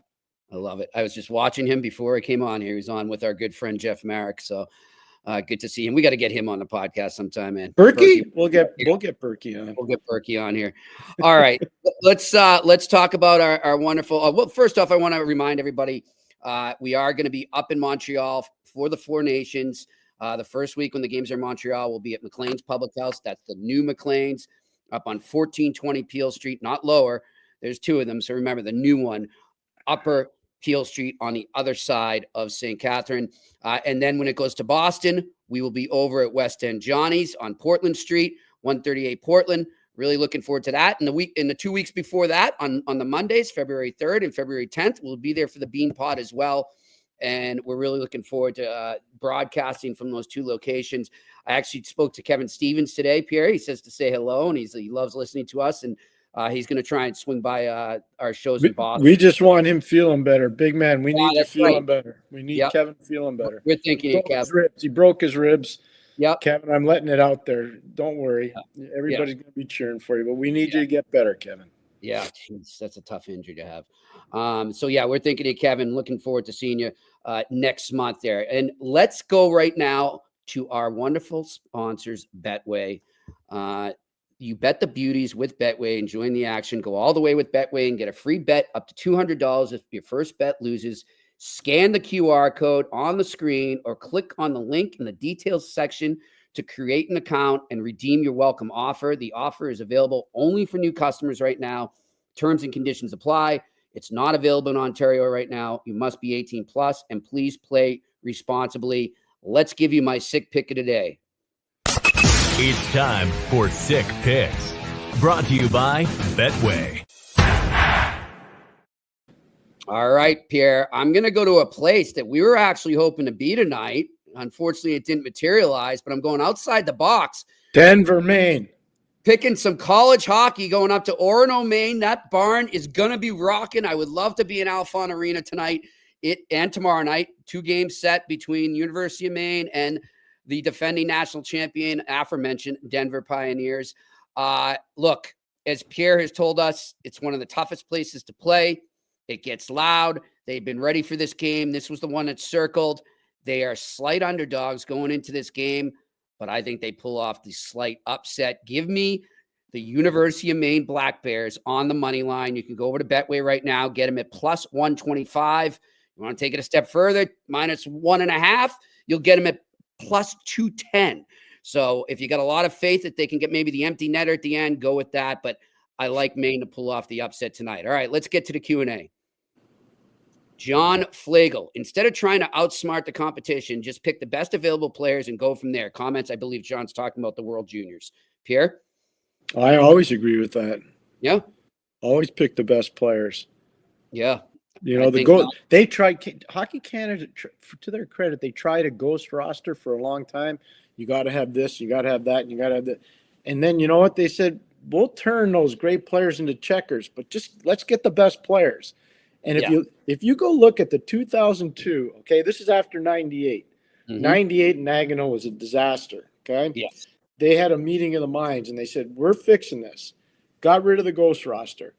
Speaker 5: I love it. I was just watching him before he came on here. He was on with our good friend Jeff Marek, so good to see him. We got to get him on the podcast sometime, man.
Speaker 8: Berkey? We'll get Berkey on.
Speaker 5: We'll get Berkey on here. All right, let's talk about our wonderful. Well, first off, I want to remind everybody we are going to be up in Montreal for the Four Nations. The first week when the games are in Montreal, we'll be at McLean's Public House. That's the new McLean's up on 1420 Peel Street, not lower. There's two of them, so remember the new one, upper Peel Street on the other side of St. Catherine. And then when it goes to Boston, we will be over at West End Johnny's on Portland Street, 138 Portland, really looking forward to that. In the 2 weeks before that, on the Mondays, February 3rd and February 10th, we'll be there for the Bean Pod as well. And we're really looking forward to broadcasting from those two locations. I actually spoke to Kevin Stevens today, Pierre. He says to say hello, and he loves listening to us. And he's going to try and swing by our shows in Boston.
Speaker 8: We just want him feeling better. Big man, we need you feeling
Speaker 5: right.
Speaker 8: better. We need Kevin feeling better.
Speaker 5: We're thinking it, Kevin.
Speaker 8: He broke his ribs.
Speaker 5: Yep.
Speaker 8: Kevin, I'm letting it out there. Don't worry. Everybody's going to be cheering for you, but we need you to get better, Kevin.
Speaker 5: Yeah, geez, that's a tough injury to have. We're thinking of Kevin. Looking forward to seeing you next month there. And let's go right now to our wonderful sponsors, Betway. You bet the beauties with Betway and join the action. Go all the way with Betway and get a free bet up to $200 if your first bet loses. Scan the QR code on the screen or click on the link in the details section to create an account and redeem your welcome offer. The offer is available only for new customers right now. Terms and conditions apply. It's not available in Ontario right now. You must be 18 plus, and please play responsibly. Let's give you my sick pick of the day.
Speaker 3: It's time for Sick Picks. Brought to you by Betway.
Speaker 5: All right, Pierre, I'm going to go to a place that we were actually hoping to be tonight. Unfortunately, it didn't materialize, but I'm going outside the box.
Speaker 8: Denver, Maine.
Speaker 5: Picking some college hockey, going up to Orono, Maine. That barn is going to be rocking. I would love to be in Alphon Arena tonight and tomorrow night. 2 games set between University of Maine and the defending national champion, aforementioned Denver Pioneers. Look, as Pierre has told us, it's one of the toughest places to play. It gets loud. They've been ready for this game. This was the one that circled. They are slight underdogs going into this game, but I think they pull off the slight upset. Give me the University of Maine Black Bears on the money line. You can go over to Betway right now, get them at plus 125. You want to take it a step further, minus 1.5, you'll get them at plus 210. So if you got a lot of faith that they can get maybe the empty netter at the end, go with that. But I like Maine to pull off the upset tonight. All right, let's get to the Q&A. John Flagel, instead of trying to outsmart the competition, just pick the best available players and go from there. Comments, I believe John's talking about the World Juniors. Pierre?
Speaker 8: I always agree with that.
Speaker 5: Yeah.
Speaker 8: Always pick the best players.
Speaker 5: Yeah.
Speaker 8: You know, they tried Hockey Canada, to their credit, they tried a ghost roster for a long time. You got to have this, you got to have that, and you got to have that. And then, you know what? They said, we'll turn those great players into checkers, but just let's get the best players. And if you go look at the 2002, okay, this is after 98. Mm-hmm. 98 in Nagano was a disaster, okay?
Speaker 5: Yes.
Speaker 8: They had a meeting of the minds, and they said, we're fixing this. Got rid of the ghost roster.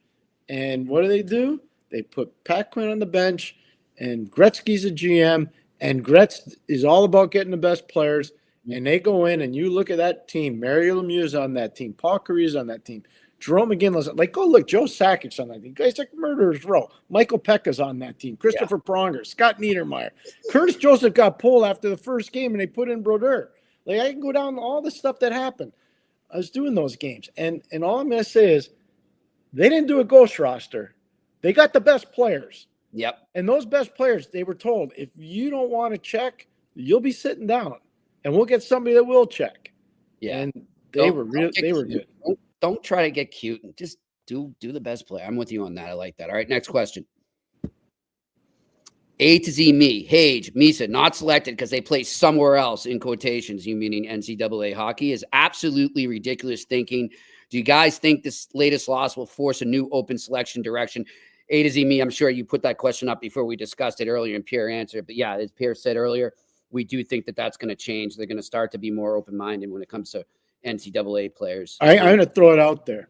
Speaker 8: And what do? They put Pat Quinn on the bench, and Gretzky's a GM, and Gretz is all about getting the best players. And they go in, and you look at that team. Mario Lemieux's on that team. Paul Kariya's on that team. Jerome McGinley's like, go look. Joe Sakic's on that team. Guys like Murderers Row. Michael Pekka's on that team. Christopher Pronger. Scott Niedermeyer. Curtis Joseph got pulled after the first game, and they put in Brodeur. Like, I can go down all the stuff that happened. I was doing those games. And all I'm going to say is they didn't do a ghost roster. They got the best players.
Speaker 5: Yep.
Speaker 8: And those best players, they were told, if you don't want to check, you'll be sitting down. And we'll get somebody that will check.
Speaker 5: Yeah.
Speaker 8: And they were good.
Speaker 5: Don't try to get cute and just do the best play. I'm with you on that. I like that. All right, next question. A to Z me. Hage, Misa, not selected because they play somewhere else, in quotations, you meaning NCAA hockey, is absolutely ridiculous thinking. Do you guys think this latest loss will force a new open selection direction? A to Z me, I'm sure you put that question up before we discussed it earlier and Pierre answered. But yeah, as Pierre said earlier, we do think that that's going to change. They're going to start to be more open-minded when it comes to NCAA players.
Speaker 8: I'm going to throw it out there.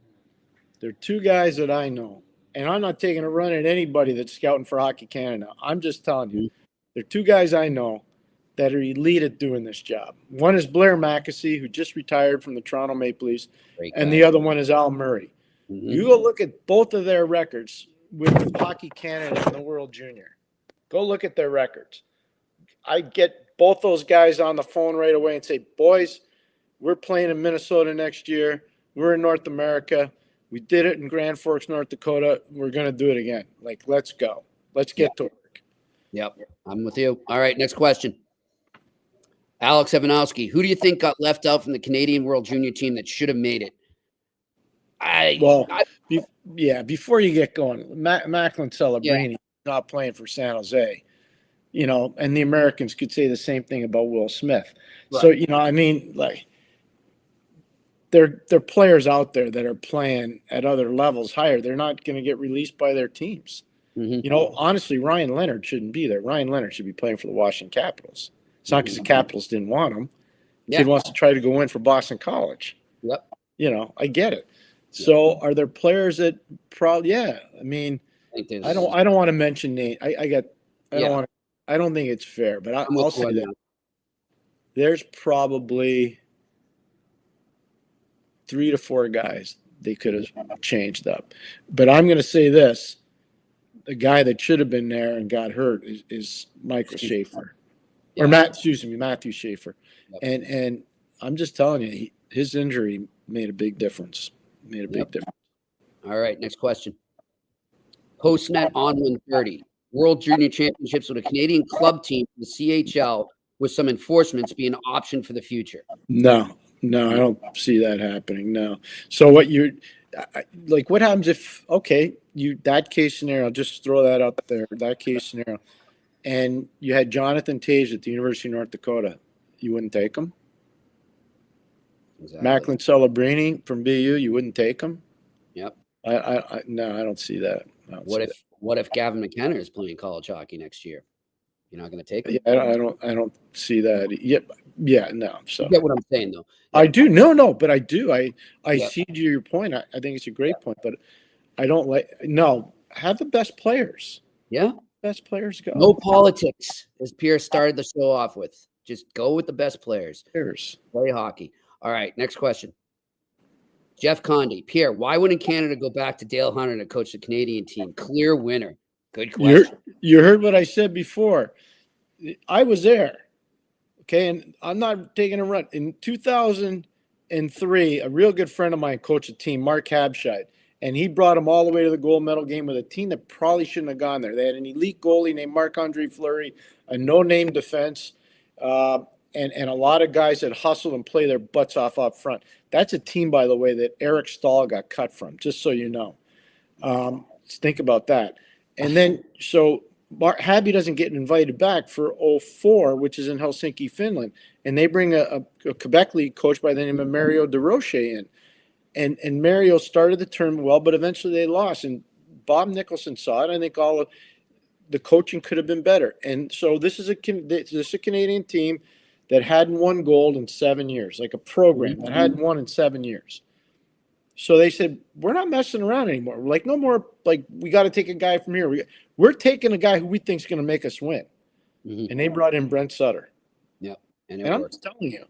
Speaker 8: There are 2 guys that I know, and I'm not taking a run at anybody that's scouting for Hockey Canada. I'm just telling you, there are 2 guys I know that are elite at doing this job. One is Blair McAsee, who just retired from the Toronto Maple Leafs, and the other one is Al Murray. Mm-hmm. You go look at both of their records with Hockey Canada and the World Junior. Go look at their records. I get both those guys on the phone right away and say, boys, we're playing in Minnesota next year. We're in North America. We did it in Grand Forks, North Dakota. We're going to do it again. Like, let's go. Let's get to work.
Speaker 5: Yep, I'm with you. All right, next question. Alex Evanowski, who do you think got left out from the Canadian World Junior team that should have made it?
Speaker 8: Before you get going, Macklin Celebrini not playing for San Jose, and the Americans could say the same thing about Will Smith. Right. So, I mean, like, there are players out there that are playing at other levels higher. They're not going to get released by their teams. Mm-hmm. Honestly, Ryan Leonard shouldn't be there. Ryan Leonard should be playing for the Washington Capitals. It's not because the Capitals didn't want him. Kid wants to try to go in for Boston College.
Speaker 5: Yep.
Speaker 8: I get it. So are there players that probably? Yeah. I mean, I don't want to mention names. I don't think it's fair, but I'll say that there's probably 3 to 4 guys they could have changed up. But I'm going to say this: the guy that should have been there and got hurt is Michael Schaefer, or Matthew Schaefer, and I'm just telling you, his injury made a big difference.
Speaker 5: All right, next question. Postnet on 130. World Junior Championships with a Canadian club team, the CHL, with some enforcements being an option for the future.
Speaker 8: No, I don't see that happening. No. So what what happens if, that case scenario, I'll just throw that out there, that case scenario, and you had Jonathan Tage at the University of North Dakota, you wouldn't take him? Exactly. Macklin Celebrini from BU, you wouldn't take him?
Speaker 5: Yep.
Speaker 8: No, I don't see that.
Speaker 5: What if Gavin McKenna is playing college hockey next year? You're not going to take him?
Speaker 8: Yeah, I don't see that. No. So
Speaker 5: you get what I'm saying, though.
Speaker 8: I do. No, but I do. I see your point. I think it's a great point, but I don't have the best players.
Speaker 5: Yeah.
Speaker 8: Best players go.
Speaker 5: No politics, as Pierre started the show off with. Just go with the best players. Play hockey. All right, next question. Jeff Conde. Pierre, why wouldn't Canada go back to Dale Hunter to coach the Canadian team? Clear winner. Good question.
Speaker 8: You heard what I said before. I was there. Okay, and I'm not taking a run. In 2003, a real good friend of mine coached a team, Mark Habscheid, and he brought them all the way to the gold medal game with a team that probably shouldn't have gone there. They had an elite goalie named Marc-Andre Fleury, a no-name defense, and a lot of guys that hustle and play their butts off up front. That's a team, by the way, that Eric Stahl got cut from, just so you know. Think about that. And then, so Habby doesn't get invited back for 04, which is in Helsinki, Finland. And they bring a Quebec League coach by the name of Mario DeRoche in. And Mario started the term well, but eventually they lost. And Bob Nicholson saw it. I think all of the coaching could have been better. And so this is a Canadian team that hadn't won gold in 7 years, like a program that hadn't won in 7 years. So they said, we're not messing around anymore. We're like, no more, like, we got to take a guy from here. We're taking a guy who we think is going to make us win. Mm-hmm. And they brought in Brent Sutter.
Speaker 5: Yep.
Speaker 8: And I'm telling you,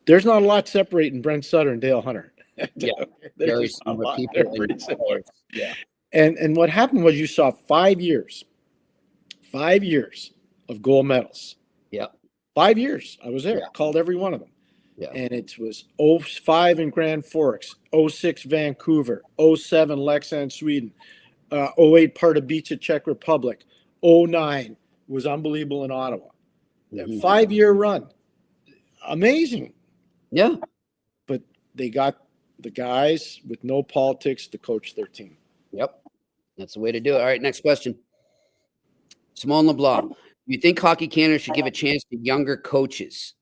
Speaker 8: there's not a lot separating Brent Sutter and Dale Hunter.
Speaker 5: Yeah.
Speaker 8: There's a lot. They're pretty similar. Yeah. And what happened was you saw 5 years of gold medals.
Speaker 5: Yep.
Speaker 8: 5 years. I was there. Yeah. Called every one of them. Yeah. And it was 05 in Grand Forks, 06 Vancouver, 07 Leksand, Sweden, 08 Pardubice, Czech Republic, 09 was unbelievable in Ottawa. Mm-hmm. 5-year run. Amazing.
Speaker 5: Yeah.
Speaker 8: But they got the guys with no politics to coach their team.
Speaker 5: Yep. That's the way to do it. All right, next question. Simone LeBlanc. Do you think Hockey Canada should give a chance to younger coaches?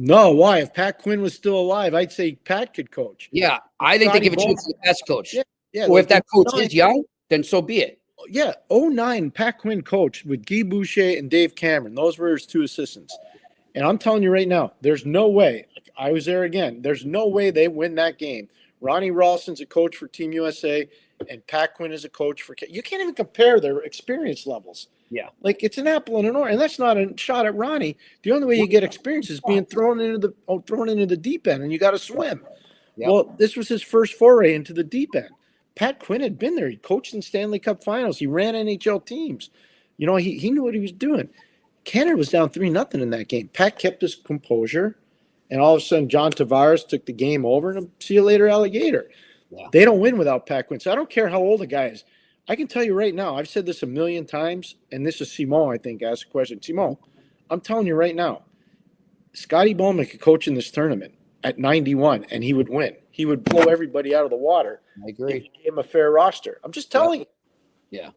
Speaker 8: No, why? If Pat Quinn was still alive, I'd say Pat could coach.
Speaker 5: Yeah, I think they give a chance to the best coach. Yeah, or if that coach is young, then so be it.
Speaker 8: Yeah, 09, Pat Quinn coached with Guy Boucher and Dave Cameron. Those were his 2 assistants. And I'm telling you right now, there's no way. I was there again. There's no way they win that game. Ronnie Ralston's a coach for Team USA, and Pat Quinn is a coach for – you can't even compare their experience levels.
Speaker 5: Yeah.
Speaker 8: Like, it's an apple and an orange. And that's not a shot at Ronnie. The only way you get experience is being thrown into the deep end, and you got to swim. Yep. Well, this was his first foray into the deep end. Pat Quinn had been there. He coached in Stanley Cup finals. He ran NHL teams. He knew what he was doing. Canada was down 3-0 in that game. Pat kept his composure, and all of a sudden John Tavares took the game over, and see you later, alligator. Yeah. They don't win without Pat Quinn. So I don't care how old the guy is. I can tell you right now, I've said this a million times, and this is Simon, I think, asked a question. Simon, I'm telling you right now, Scotty Bowman could coach in this tournament at 91, and he would win. he would blow everybody out of the water.
Speaker 5: I agree.
Speaker 8: If you gave him a fair roster. I'm just telling you.
Speaker 5: Yeah.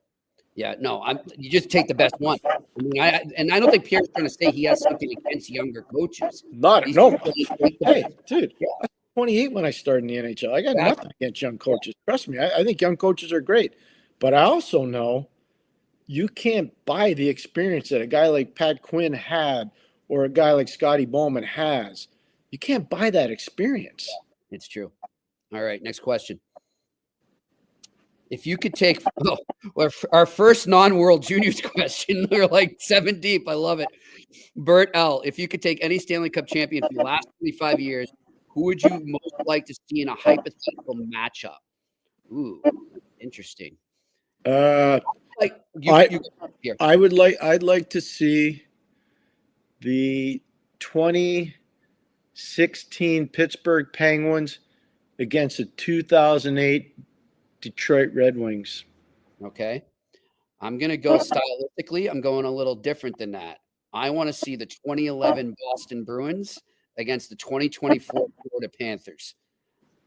Speaker 5: Yeah, no, you just take the best one. I mean, I don't think Pierre's trying to say he has something against younger coaches.
Speaker 8: No. Hey, dude,
Speaker 5: yeah.
Speaker 8: I was 28 when I started in the NHL. I got nothing against young coaches. Trust me, I think young coaches are great. But I also know you can't buy the experience that a guy like Pat Quinn had or a guy like Scotty Bowman has. You can't buy that experience.
Speaker 5: It's true. All right, next question. If you could take our first non-World Juniors question, we're like 7 deep. I love it. Bert L., if you could take any Stanley Cup champion for the last 25 years, who would you most like to see in a hypothetical matchup? Ooh, interesting.
Speaker 8: I'd like to see the 2016 Pittsburgh Penguins against the 2008 Detroit Red Wings.
Speaker 5: Okay. I'm going to go stylistically. I'm going a little different than that. I want to see the 2011 Boston Bruins against the 2024 Florida Panthers.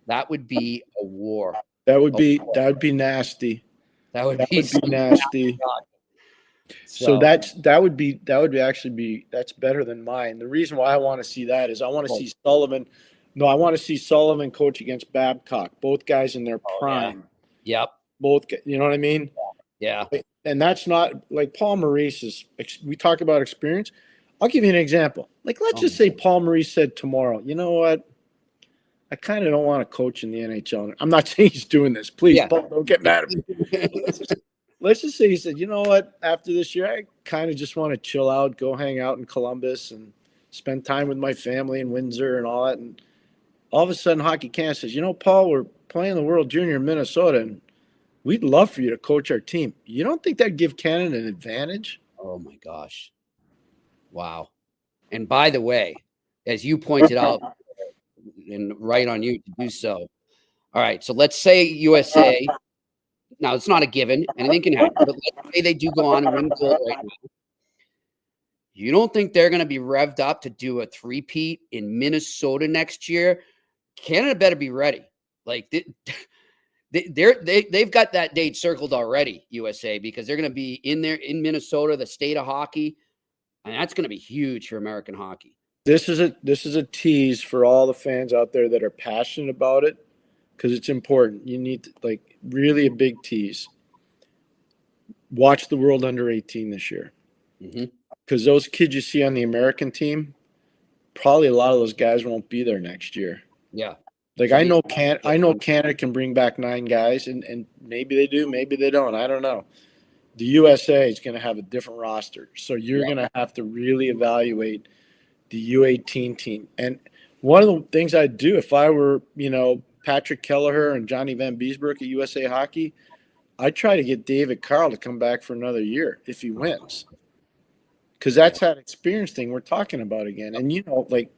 Speaker 5: That would be a war.
Speaker 8: That would be nasty.
Speaker 5: That would be
Speaker 8: nasty. So that's better than mine. The reason why I want to see that is I want to see Sullivan. No, I want to see Sullivan coach against Babcock. Both guys in their prime.
Speaker 5: Yep.
Speaker 8: Both, you know what I mean?
Speaker 5: Yeah.
Speaker 8: And that's not like Paul Maurice is. We talk about experience. I'll give you an example. Like, let's just say Paul Maurice said tomorrow, you know what? I kind of don't want to coach in the NHL. I'm not saying he's doing this. Please, Paul, don't get mad at me. Let's just say he said, you know what? After this year, I kind of just want to chill out, go hang out in Columbus and spend time with my family in Windsor and all that. And all of a sudden, Hockey Canada says, you know, Paul, we're playing the World Junior in Minnesota, and we'd love for you to coach our team. You don't think that'd give Canada an advantage?
Speaker 5: Oh, my gosh. Wow. And by the way, as you pointed out, and right on you to do so. All right, so let's say USA. Now, it's not a given. Anything can happen. But let's say they do go on and win gold right now. You don't think they're going to be revved up to do a three-peat in Minnesota next year? Canada better be ready. Like, they've got that date circled already, USA, because they're going to be in there in Minnesota, the state of hockey, and that's going to be huge for American hockey.
Speaker 8: This is a tease for all the fans out there that are passionate about it, because it's important. You need really a big tease. Watch the World Under 18 this year, because those kids you see on the American team, probably a lot of those guys won't be there next year.
Speaker 5: Yeah.
Speaker 8: Like I know Canada can bring back 9 guys, and maybe they do, maybe they don't. I don't know. The USA is going to have a different roster, so you're going to have to really evaluate the U18 team. And one of the things I'd do if I were, Patrick Kelleher and Johnny Van Beesbrook at USA Hockey, I'd try to get David Carl to come back for another year if he wins, because that's that experience thing we're talking about again. And like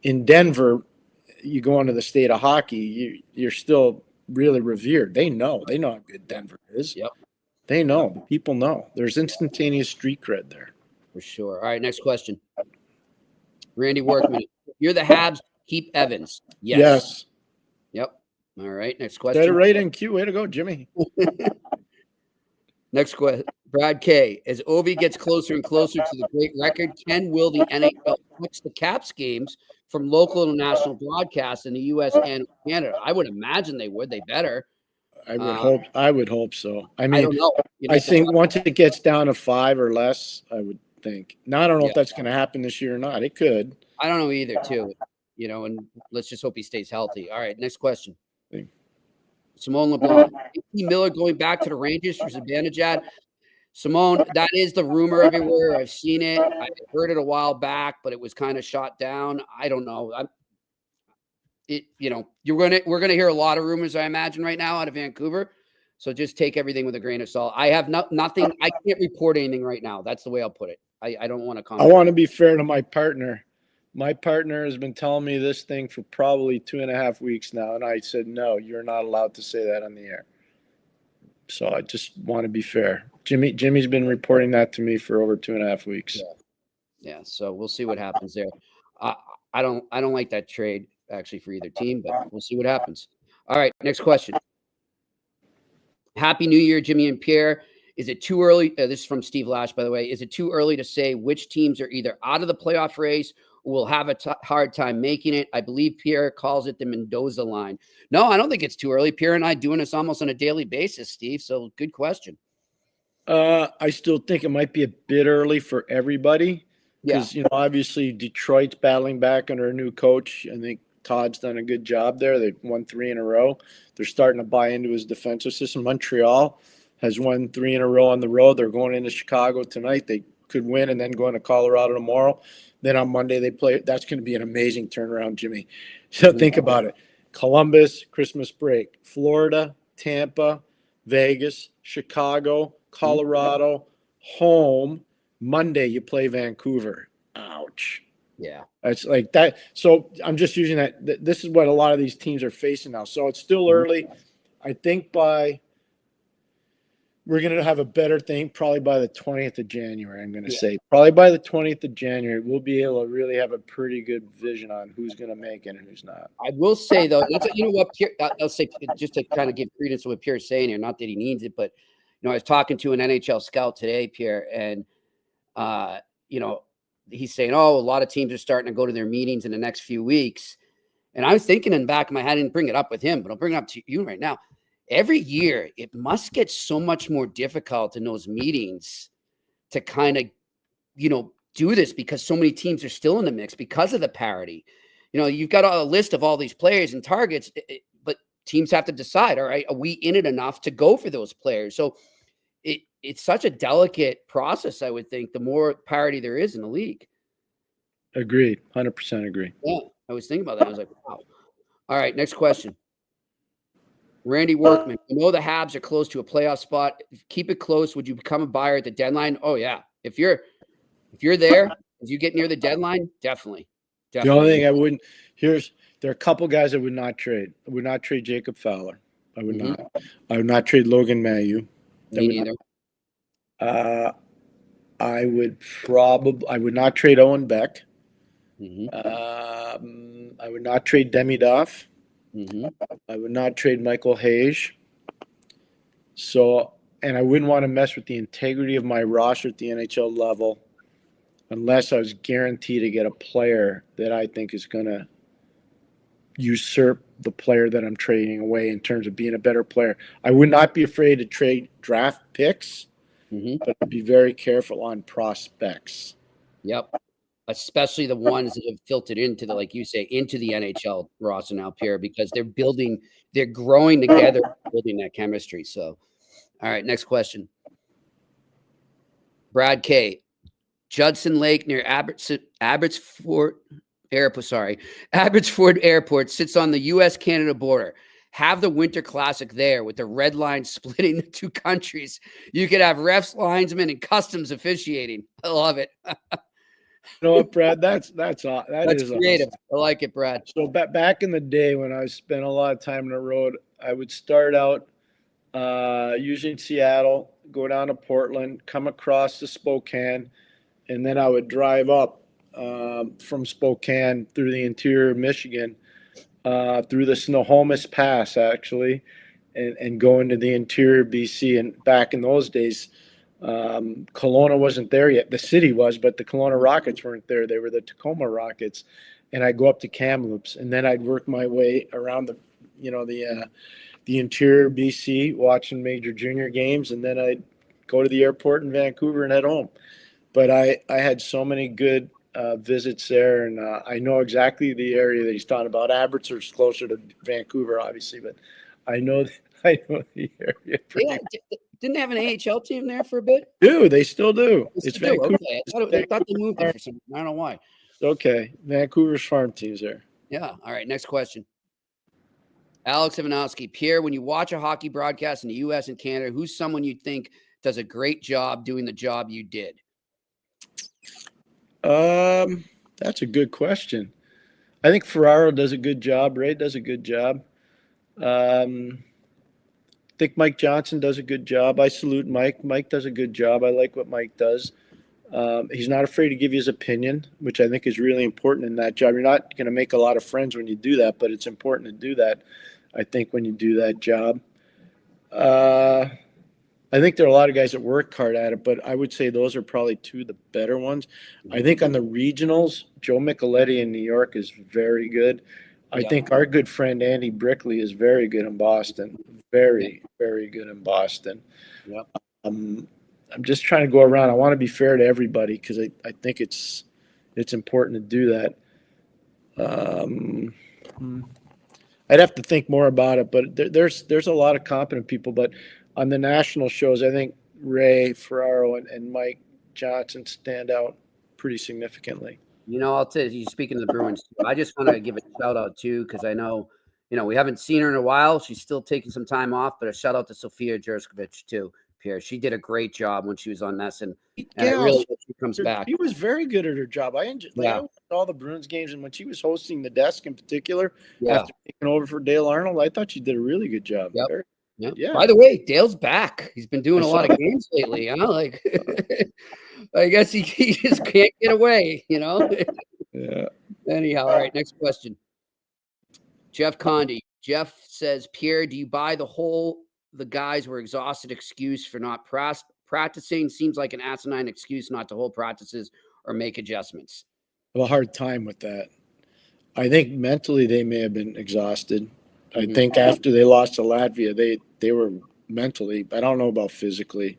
Speaker 8: in Denver, you go into the state of hockey, you're still really revered. They know how good Denver is.
Speaker 5: Yep.
Speaker 8: They know. The people know. There's instantaneous street cred there.
Speaker 5: For sure. All right, next question. Randy Workman, you're the Habs. Keep Evans. Yes. Yep. All right. Next question.
Speaker 8: Got it right in queue. Way to go, Jimmy.
Speaker 5: Next question. Brad K. As Ovi gets closer and closer to the great record, will the NHL switch the Caps games from local and national broadcasts in the U.S. and Canada? I would imagine they would. They better.
Speaker 8: I would hope so. I mean,
Speaker 5: I don't know.
Speaker 8: I think once it gets down to 5 or less, I would think. Now, I don't know if that's going to happen this year or not. It could.
Speaker 5: I don't know either, too. And let's just hope he stays healthy. All right, next question. Simone LeBlanc. JT Miller going back to the Rangers for Zibanejad. Simone, that is the rumor everywhere. I've seen it. I heard it a while back, but it was kind of shot down. I don't know. We're gonna hear a lot of rumors, I imagine, right now out of Vancouver. So just take everything with a grain of salt. I have nothing. I can't report anything right now. That's the way I'll put it. I don't want to comment.
Speaker 8: I want to be fair to my partner. My partner has been telling me this thing for probably 2.5 weeks now, and I said, no, you're not allowed to say that on the air. So I just want to be fair. Jimmy's been reporting that to me for over 2.5 weeks.
Speaker 5: Yeah. So we'll see what happens there. I don't like that trade. actually for either team, but we'll see what happens. All right, next question. Happy New Year, Jimmy and Pierre. Is it too early? This is from Steve Lash, by the way. Is it too early to say which teams are either out of the playoff race or will have a hard time making it? I believe Pierre calls it the Mendoza line. No, I don't think it's too early. Pierre and I doing this almost on a daily basis, Steve. So good question.
Speaker 8: I still think it might be a bit early for everybody because, obviously Detroit's battling back under a new coach. I think Todd's done a good job there. They've won 3 in a row. They're starting to buy into his defensive system. Montreal has won 3 in a row on the road. They're going into Chicago tonight. They could win and then go into Colorado tomorrow. Then on Monday they play. That's going to be an amazing turnaround, Jimmy. So think about it. Columbus, Christmas break. Florida, Tampa, Vegas, Chicago, Colorado, home. Monday you play Vancouver. Ouch.
Speaker 5: Yeah.
Speaker 8: It's like that. So I'm just using that. This is what a lot of these teams are facing now. So it's still early. I think we're going to have a better thing probably by the 20th of January, I'm going to say. Probably by the 20th of January, we'll be able to really have a pretty good vision on who's going to make it and who's not.
Speaker 5: I will say, though, you know what, Pierre, I'll say just to kind of give credence to what Pierre's saying here, not that he needs it, but, I was talking to an NHL scout today, Pierre, and, he's saying, a lot of teams are starting to go to their meetings in the next few weeks. And I was thinking in the back of my head, I didn't bring it up with him, but I'll bring it up to you right now. Every year, it must get so much more difficult in those meetings to kind of, do this because so many teams are still in the mix because of the parity. You've got a list of all these players and targets, but teams have to decide, all right, are we in it enough to go for those players? So it's such a delicate process, I would think, the more parity there is in the league.
Speaker 8: Agreed. 100% agree.
Speaker 5: Yeah, I was thinking about that. I was like, wow. All right, next question. Randy Workman, the Habs are close to a playoff spot. Keep it close. Would you become a buyer at the deadline? Oh, yeah. If you're there, if you get near the deadline, definitely.
Speaker 8: The only thing I wouldn't – there are a couple guys I would not trade. I would not trade Jacob Fowler. I would not. I would not trade Logan Mailloux.
Speaker 5: Me neither.
Speaker 8: I would not trade Owen Beck. I would not trade Demi Duff. I would not trade Michael Hayes. And I wouldn't want to mess with the integrity of my roster at the NHL level unless I was guaranteed to get a player that I think is going to usurp the player that I'm trading away in terms of being a better player. I would not be afraid to trade draft picks, but I'd be very careful on prospects.
Speaker 5: Yep. Especially the ones that have filtered into like you say, into the NHL roster now, Pierre, because they're growing together, building that chemistry. So, all right, next question. Brad K. Judson Lake near Abbotsford Airport sits on the U.S.-Canada border. Have the Winter Classic there with the red line splitting the two countries. You could have refs, linesmen, and customs officiating. I love it.
Speaker 8: You know what, Brad? That's creative.
Speaker 5: Awesome. I like it, Brad.
Speaker 8: So back in the day when I spent a lot of time on the road, I would start out usually in Seattle, go down to Portland, come across to Spokane, and then I would drive up from Spokane through the interior of Michigan, through the Snohomish Pass, actually, and go into the interior BC. And back in those days, Kelowna wasn't there yet. The city was, but the Kelowna Rockets weren't there. They were the Tacoma Rockets. And I'd go up to Kamloops, and then I'd work my way around the interior BC, watching major junior games, and then I'd go to the airport in Vancouver and head home. But I had so many good visits there, and I know exactly the area that he's talking about. Abbotsford's closer to Vancouver, obviously, but I know the area.
Speaker 5: Yeah, didn't they have an AHL team there for a bit?
Speaker 8: They still do. It's Vancouver.
Speaker 5: Okay. I thought they moved there for some. I don't know why.
Speaker 8: Okay, Vancouver's farm team's there.
Speaker 5: Yeah. All right. Next question. Alex Ivanowski. Pierre, when you watch a hockey broadcast in the U.S. and Canada, who's someone you think does a great job doing the job you did?
Speaker 8: That's a good question. I think Ferraro does a good job. Ray does a good job. I think Mike Johnson does a good job. I salute Mike. Mike does a good job. I like what Mike does. He's not afraid to give you his opinion, which I think is really important in that job. You're not going to make a lot of friends when you do that, but it's important to do that, I think, when you do that job. I think there are a lot of guys that work hard at it, but I would say those are probably two of the better ones. I think on the regionals, Joe Micheletti in New York is very good. I think our good friend Andy Brickley is very good in Boston. Very, very good in Boston.
Speaker 5: Yep.
Speaker 8: I'm just trying to go around. I want to be fair to everybody because I think it's important to do that. I'd have to think more about it, but there's a lot of competent people. But on the national shows, I think Ray Ferraro and Mike Johnson stand out pretty significantly.
Speaker 5: You know, I'll tell you, speaking of the Bruins, I just want to give a shout out too, because I know, we haven't seen her in a while. She's still taking some time off, but a shout out to Sofia Jurskovic too, Pierre. She did a great job when she was on NESN, and I really hope she comes back.
Speaker 8: She was very good at her job. I enjoyed I watched all the Bruins games, and when she was hosting the desk in particular, after taking over for Dale Arnold, I thought she did a really good job.
Speaker 5: Yep. Yeah. By the way, Dale's back. He's been doing a lot of games lately. Like, I guess he just can't get away.
Speaker 8: Yeah.
Speaker 5: Anyhow, all right. Next question. Jeff Condi. Jeff says, Pierre, do you buy the guys were exhausted excuse for not practicing? Seems like an asinine excuse not to hold practices or make adjustments.
Speaker 8: I have a hard time with that. I think mentally they may have been exhausted. I think after they lost to Latvia, they were mentally, I don't know about physically.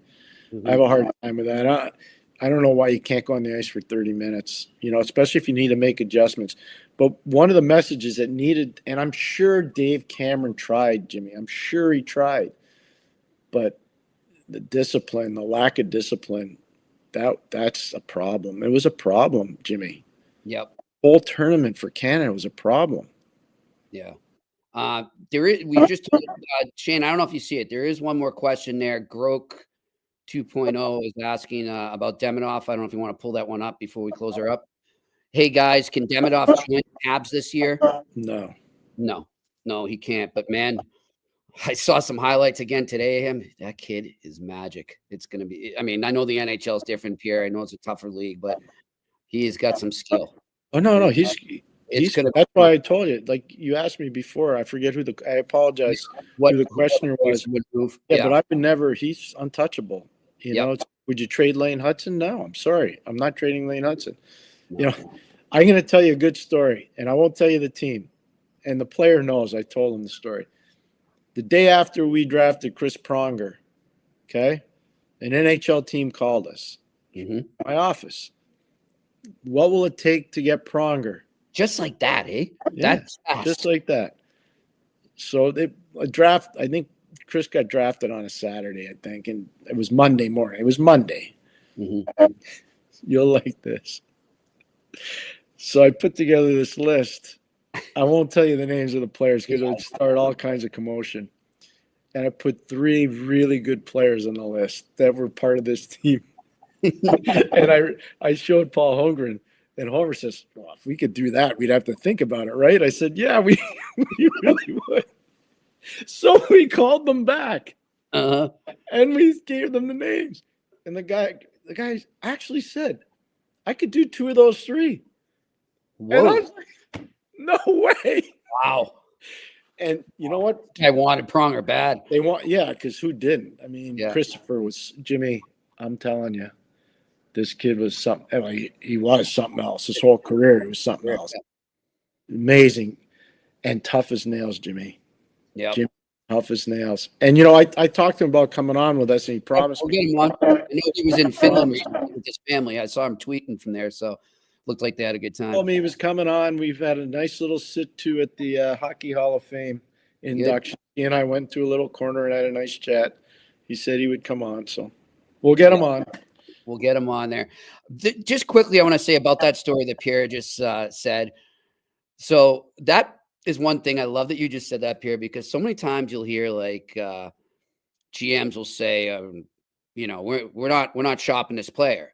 Speaker 8: I have a hard time with that. I don't know why you can't go on the ice for 30 minutes, especially if you need to make adjustments. But one of the messages that needed, and I'm sure Dave Cameron tried, Jimmy. I'm sure he tried. But the discipline, the lack of discipline, that's a problem. It was a problem, Jimmy.
Speaker 5: Yep.
Speaker 8: Whole tournament for Canada was a problem.
Speaker 5: Yeah. We just told Shane, I don't know if you see it. There is one more question there. Grok 2.0 is asking about Demidov. I don't know if you want to pull that one up before we close her up. Hey guys, can Demidov join Habs this year?
Speaker 8: No,
Speaker 5: he can't. But man, I saw some highlights again today. That kid is magic. It's going to be, I know the NHL is different, Pierre. I know it's a tougher league, but he's got some skill.
Speaker 8: Oh, no, that's why I told you. Like you asked me before, I forget I apologize who the questioner was. But I would never. He's untouchable. Would you trade Lane Hudson? No, I'm sorry, I'm not trading Lane Hudson. I'm going to tell you a good story, and I won't tell you the team. And the player knows. I told him the story. The day after we drafted Chris Pronger, okay, an NHL team called us. My office. What will it take to get Pronger?
Speaker 5: Just like that, eh?
Speaker 8: Yeah,
Speaker 5: that's fast.
Speaker 8: Just like that. So I think Chris got drafted on a Saturday, I think, and it was Monday morning. It was Monday. You'll like this. So I put together this list. I won't tell you the names of the players because it would start all kinds of commotion. And I put 3 really good players on the list that were part of this team. And I showed Paul Holmgren. And Homer says, well, if we could do that, we'd have to think about it, right? I said, yeah, we really would. So we called them back. And we gave them the names. And the guy actually said, I could do 2 of those 3.
Speaker 5: Whoa.
Speaker 8: And I was like, no way.
Speaker 5: Wow.
Speaker 8: And you know what?
Speaker 5: I wanted Pronger bad.
Speaker 8: Because who didn't? Christopher was, Jimmy, I'm telling you. This kid was something. He was something else. His whole career, he was something else. Amazing, and tough as nails, Jimmy.
Speaker 5: Yeah,
Speaker 8: tough as nails. And I talked to him about coming on with us, and he promised.
Speaker 5: We'll get him on. I know he was in Finland with his family. I saw him tweeting from there, so looked like they had a good time.
Speaker 8: Told me he was coming on. We've had a nice little sit-to at the Hockey Hall of Fame induction. He and I went to a little corner and had a nice chat. He said he would come on, so we'll get him on.
Speaker 5: We'll get him on there. Just quickly, I want to say about that story that Pierre just said. So that is one thing. I love that you just said that, Pierre, because so many times you'll hear like GMs will say, we're not shopping this player.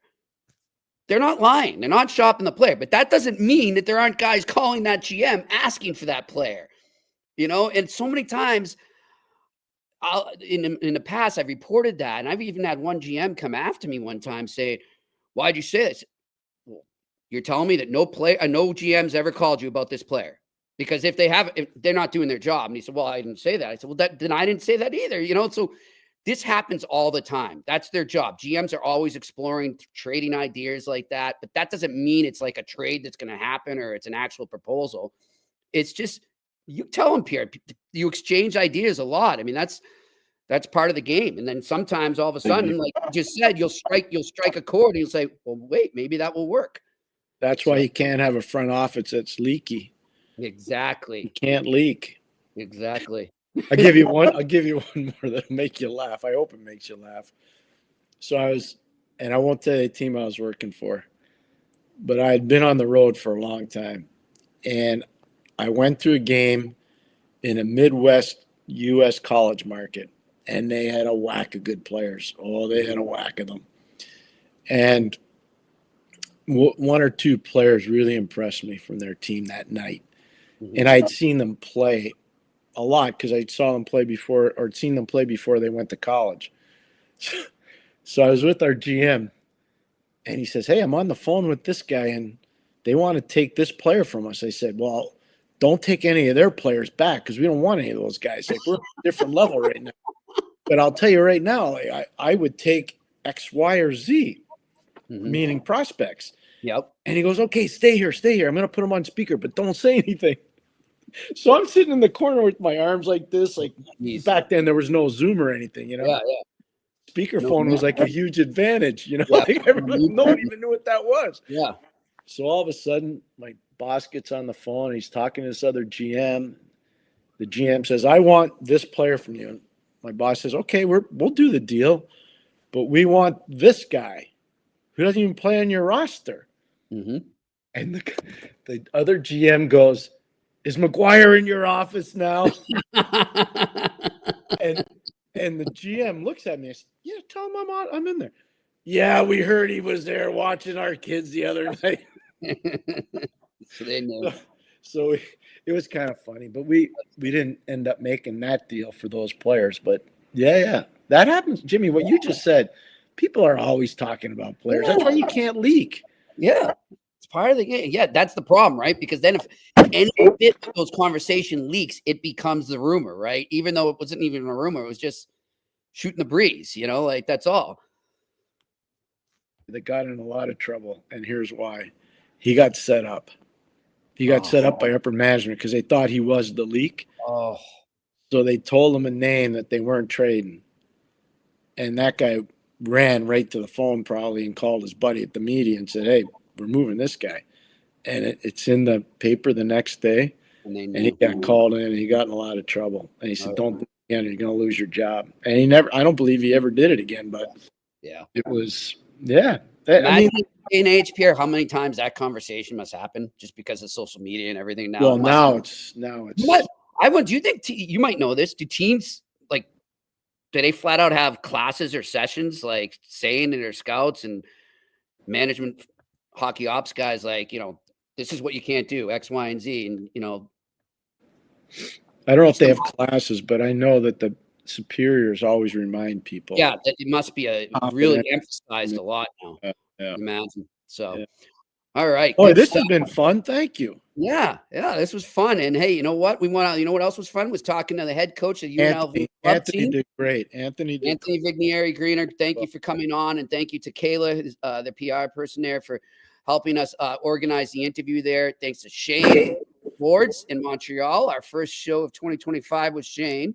Speaker 5: They're not lying. They're not shopping the player, but that doesn't mean that there aren't guys calling that GM asking for that player. And so many times in the past, I've reported that, and I've even had one GM come after me one time say, Why'd you say this? Well, you're telling me that no GM's ever called you about this player. Because if they're not doing their job. And he said, well, I didn't say that. I said, well, then I didn't say that either. So this happens all the time. That's their job. GMs are always exploring trading ideas like that. But that doesn't mean it's like a trade that's going to happen or it's an actual proposal. It's just, you tell them, Pierre, you exchange ideas a lot. I mean, that's part of the game. And then sometimes all of a sudden, like you just said, you'll strike a chord and you'll say, well, wait, maybe that will work.
Speaker 8: That's why you can't have a front office that's leaky.
Speaker 5: Exactly.
Speaker 8: You can't leak.
Speaker 5: Exactly.
Speaker 8: I'll give you one more that'll make you laugh. I hope it makes you laugh. So I won't tell you the team I was working for, but I had been on the road for a long time. And I went to a game in a Midwest U.S. college market, and they had a whack of good players. Oh, they had a whack of them. And one or two players really impressed me from their team that night. And I'd seen them play a lot because I saw them play before, or seen them play before they went to college. So I was with our GM, and he says, hey, I'm on the phone with this guy, and they want to take this player from us. I said, well, don't take any of their players back because we don't want any of those guys. Like, we're at a different level right now. But I'll tell you right now, I would take X, Y, or Z, meaning prospects.
Speaker 5: Yep.
Speaker 8: And he goes, okay, stay here. I'm going to put him on speaker, but don't say anything. So I'm sitting in the corner with my arms like this. Like, back then there was no Zoom or anything,
Speaker 5: Yeah.
Speaker 8: Speakerphone was like a huge advantage, Like nobody even knew what that was.
Speaker 5: Yeah.
Speaker 8: So all of a sudden, my boss gets on the phone. And he's talking to this other GM. The GM says, I want this player from you. And my boss says, okay, we'll do the deal, but we want this guy who doesn't even play on your roster. And the other GM goes, is McGuire in your office now? and the GM looks at me and says, yeah, tell him I'm in there. Yeah, we heard he was there watching our kids the other night.
Speaker 5: So they know.
Speaker 8: So it was kind of funny, but we didn't end up making that deal for those players. But yeah, that happens. Jimmy, what you just said, people are always talking about players. That's why you can't leak.
Speaker 5: Yeah. It's part of the game. Yeah, that's the problem, right? Because then if any bit of those conversation leaks, it becomes the rumor, right? Even though it wasn't even a rumor, it was just shooting the breeze, like that's all.
Speaker 8: They got in a lot of trouble, and here's why. He got set up. He got set up by upper management because they thought he was the leak.
Speaker 5: Oh.
Speaker 8: So they told him a name that they weren't trading. And that guy ran right to the phone probably and called his buddy at the media and said, hey, we're moving this guy. And it's in the paper the next day. And he got called in and he got in a lot of trouble. And he said, don't do it again, you're going to lose your job. And I don't believe he ever did it again, but
Speaker 5: yeah,
Speaker 8: it was, yeah.
Speaker 5: In age, Pierre, how many times that conversation must happen just because of social media and everything now?
Speaker 8: Well, now it's.
Speaker 5: Do you think you might know this? Do teams do they flat out have classes or sessions like saying to their scouts and management, hockey ops guys, this is what you can't do, X, Y, and Z, and
Speaker 8: I don't know if they have classes, but I know that the superiors always remind people.
Speaker 5: Yeah, that it must be really emphasized a lot now.
Speaker 8: Yeah.
Speaker 5: Imagine. So, all right.
Speaker 8: Oh, this has been fun. Thank you.
Speaker 5: Yeah, this was fun. And hey, you know what? You know what else was fun? Was talking to the head coach of the UNLV
Speaker 8: Anthony did great. Anthony
Speaker 5: Vignieri-Greener. Thank you for coming on, and thank you to Kayla, the PR person there, for helping us organize the interview there. Thanks to Shane Wards in Montreal. Our first show of 2025 was Shane.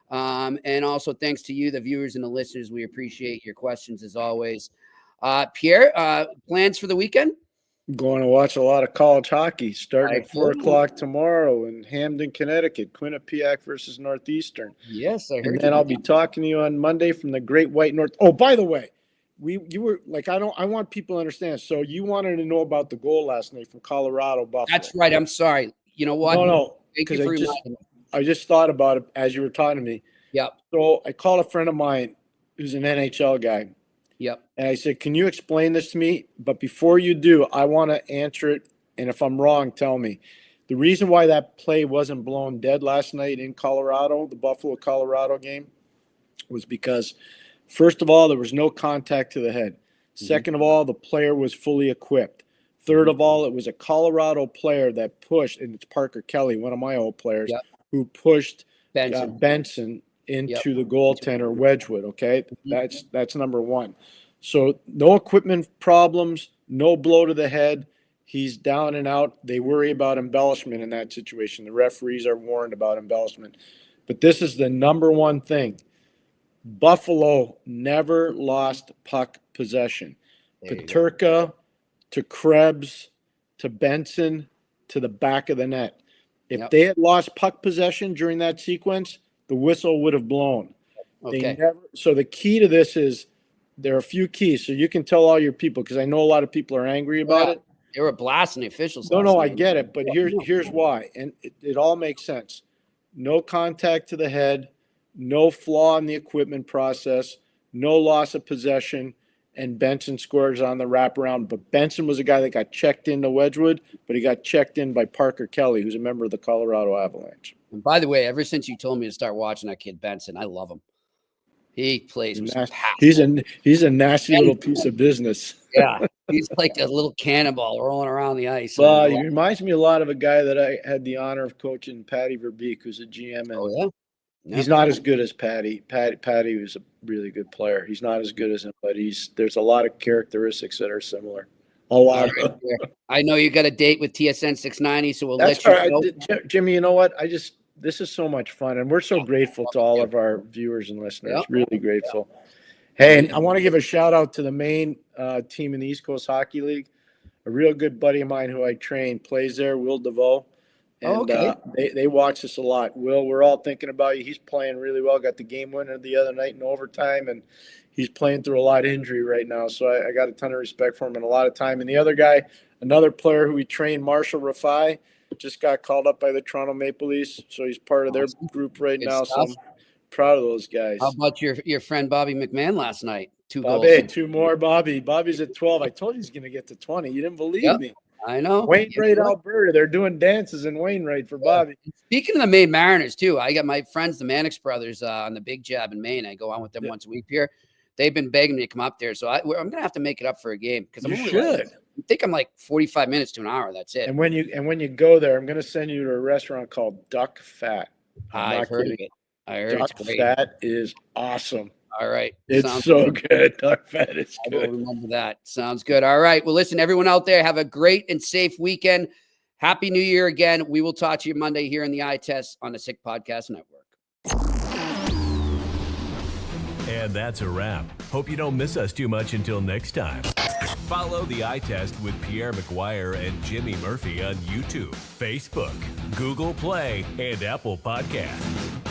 Speaker 5: And also thanks to you, the viewers and the listeners. We appreciate your questions as always. Pierre, plans for the weekend?
Speaker 8: Going to watch a lot of college hockey starting at 4 o'clock tomorrow in Hamden, Connecticut. Quinnipiac versus Northeastern.
Speaker 5: Yes, I heard.
Speaker 8: And then I'll be talking to you on Monday from the Great White North. Oh, by the way, you were like, I want people to understand. So you wanted to know about the goal last night from Colorado Buffalo.
Speaker 5: That's right. I'm sorry. You know what?
Speaker 8: No. Because I just thought about it as you were talking to me.
Speaker 5: Yep.
Speaker 8: So I called a friend of mine who's an NHL guy.
Speaker 5: Yep.
Speaker 8: And I said, can you explain this to me? But before you do, I want to answer it. And if I'm wrong, tell me. The reason why that play wasn't blown dead last night in Colorado, the Buffalo-Colorado game, was because, first of all, there was no contact to the head. Second of all, the player was fully equipped. Third of all, it was a Colorado player that pushed, and it's Parker Kelly, one of my old players, who pushed Benson into the goaltender Wedgwood. Okay, that's number one. So no equipment problems, no blow to the head. He's down and out. They worry about embellishment in that situation. The referees are warned about embellishment. But this is the number one thing. Buffalo never lost puck possession. Peterka to Krebs to Benson to the back of the net. If they had lost puck possession during that sequence, the whistle would have blown. So the key to this is there are a few keys. So you can tell all your people, because I know a lot of people are angry about it.
Speaker 5: They were blasting the officials.
Speaker 8: No, I get it. But here's why. And it all makes sense. No contact to the head, no flaw in the equipment process, no loss of possession, and Benson scores on the wraparound. But Benson was a guy that got checked into Wedgwood, but he got checked in by Parker Kelly, who's a member of the Colorado Avalanche.
Speaker 5: And by the way, ever since you told me to start watching that kid Benson, I love him. He plays with some passion.
Speaker 8: He's a nasty little piece of business.
Speaker 5: Yeah, he's like a little cannonball rolling around the ice.
Speaker 8: Well, he reminds me a lot of a guy that I had the honor of coaching, Patty Verbeek, who's a GM. And he's not as good as Patty. Patty was a really good player. He's not as good as him, but there's a lot of characteristics that are similar. A lot.
Speaker 5: I know you got a date with TSN 690, so we'll
Speaker 8: That's
Speaker 5: let you know.
Speaker 8: Jimmy, you know what? This is so much fun, and we're so grateful to all of our viewers and listeners. Really grateful. Hey, and I want to give a shout out to the main team in the East Coast Hockey League. A real good buddy of mine who I train plays there, Will DeVoe. And they watch us a lot. Will, we're all thinking about you. He's playing really well. Got the game winner the other night in overtime, and he's playing through a lot of injury right now. So I got a ton of respect for him and a lot of time. And the other guy, another player who we trained, Marshall Rafai, just got called up by the Toronto Maple Leafs. So he's part of their group right now. So I'm proud of those guys.
Speaker 5: How about your friend Bobby McMahon last night? 2 goals.
Speaker 8: Two more, Bobby. Bobby's at 12. I told you he's going to get to 20. You didn't believe me.
Speaker 5: I know.
Speaker 8: Wainwright, Alberta. They're doing dances in Wainwright for Bobby. Speaking
Speaker 5: of the Maine Mariners, too, I got my friends, the Mannix brothers, on the Big Jab in Maine. I go on with them once a week here. They've been begging me to come up there. So I'm going to have to make it up for a game. Because I think I'm like 45 minutes to an hour. That's it.
Speaker 8: And when you go there, I'm going to send you to a restaurant called Duck Fat.
Speaker 5: I've heard of it. I heard
Speaker 8: Duck
Speaker 5: it's great.
Speaker 8: Fat is awesome.
Speaker 5: All right.
Speaker 8: It's so good. Duck Fat is good.
Speaker 5: I will remember that. Sounds good. All right. Well, listen, everyone out there, have a great and safe weekend. Happy New Year again. We will talk to you Monday here in the Eye Test on the Sick Podcast Network.
Speaker 3: And that's a wrap. Hope you don't miss us too much until next time. Follow the Eye Test with Pierre McGuire and Jimmy Murphy on YouTube, Facebook, Google Play, and Apple Podcasts.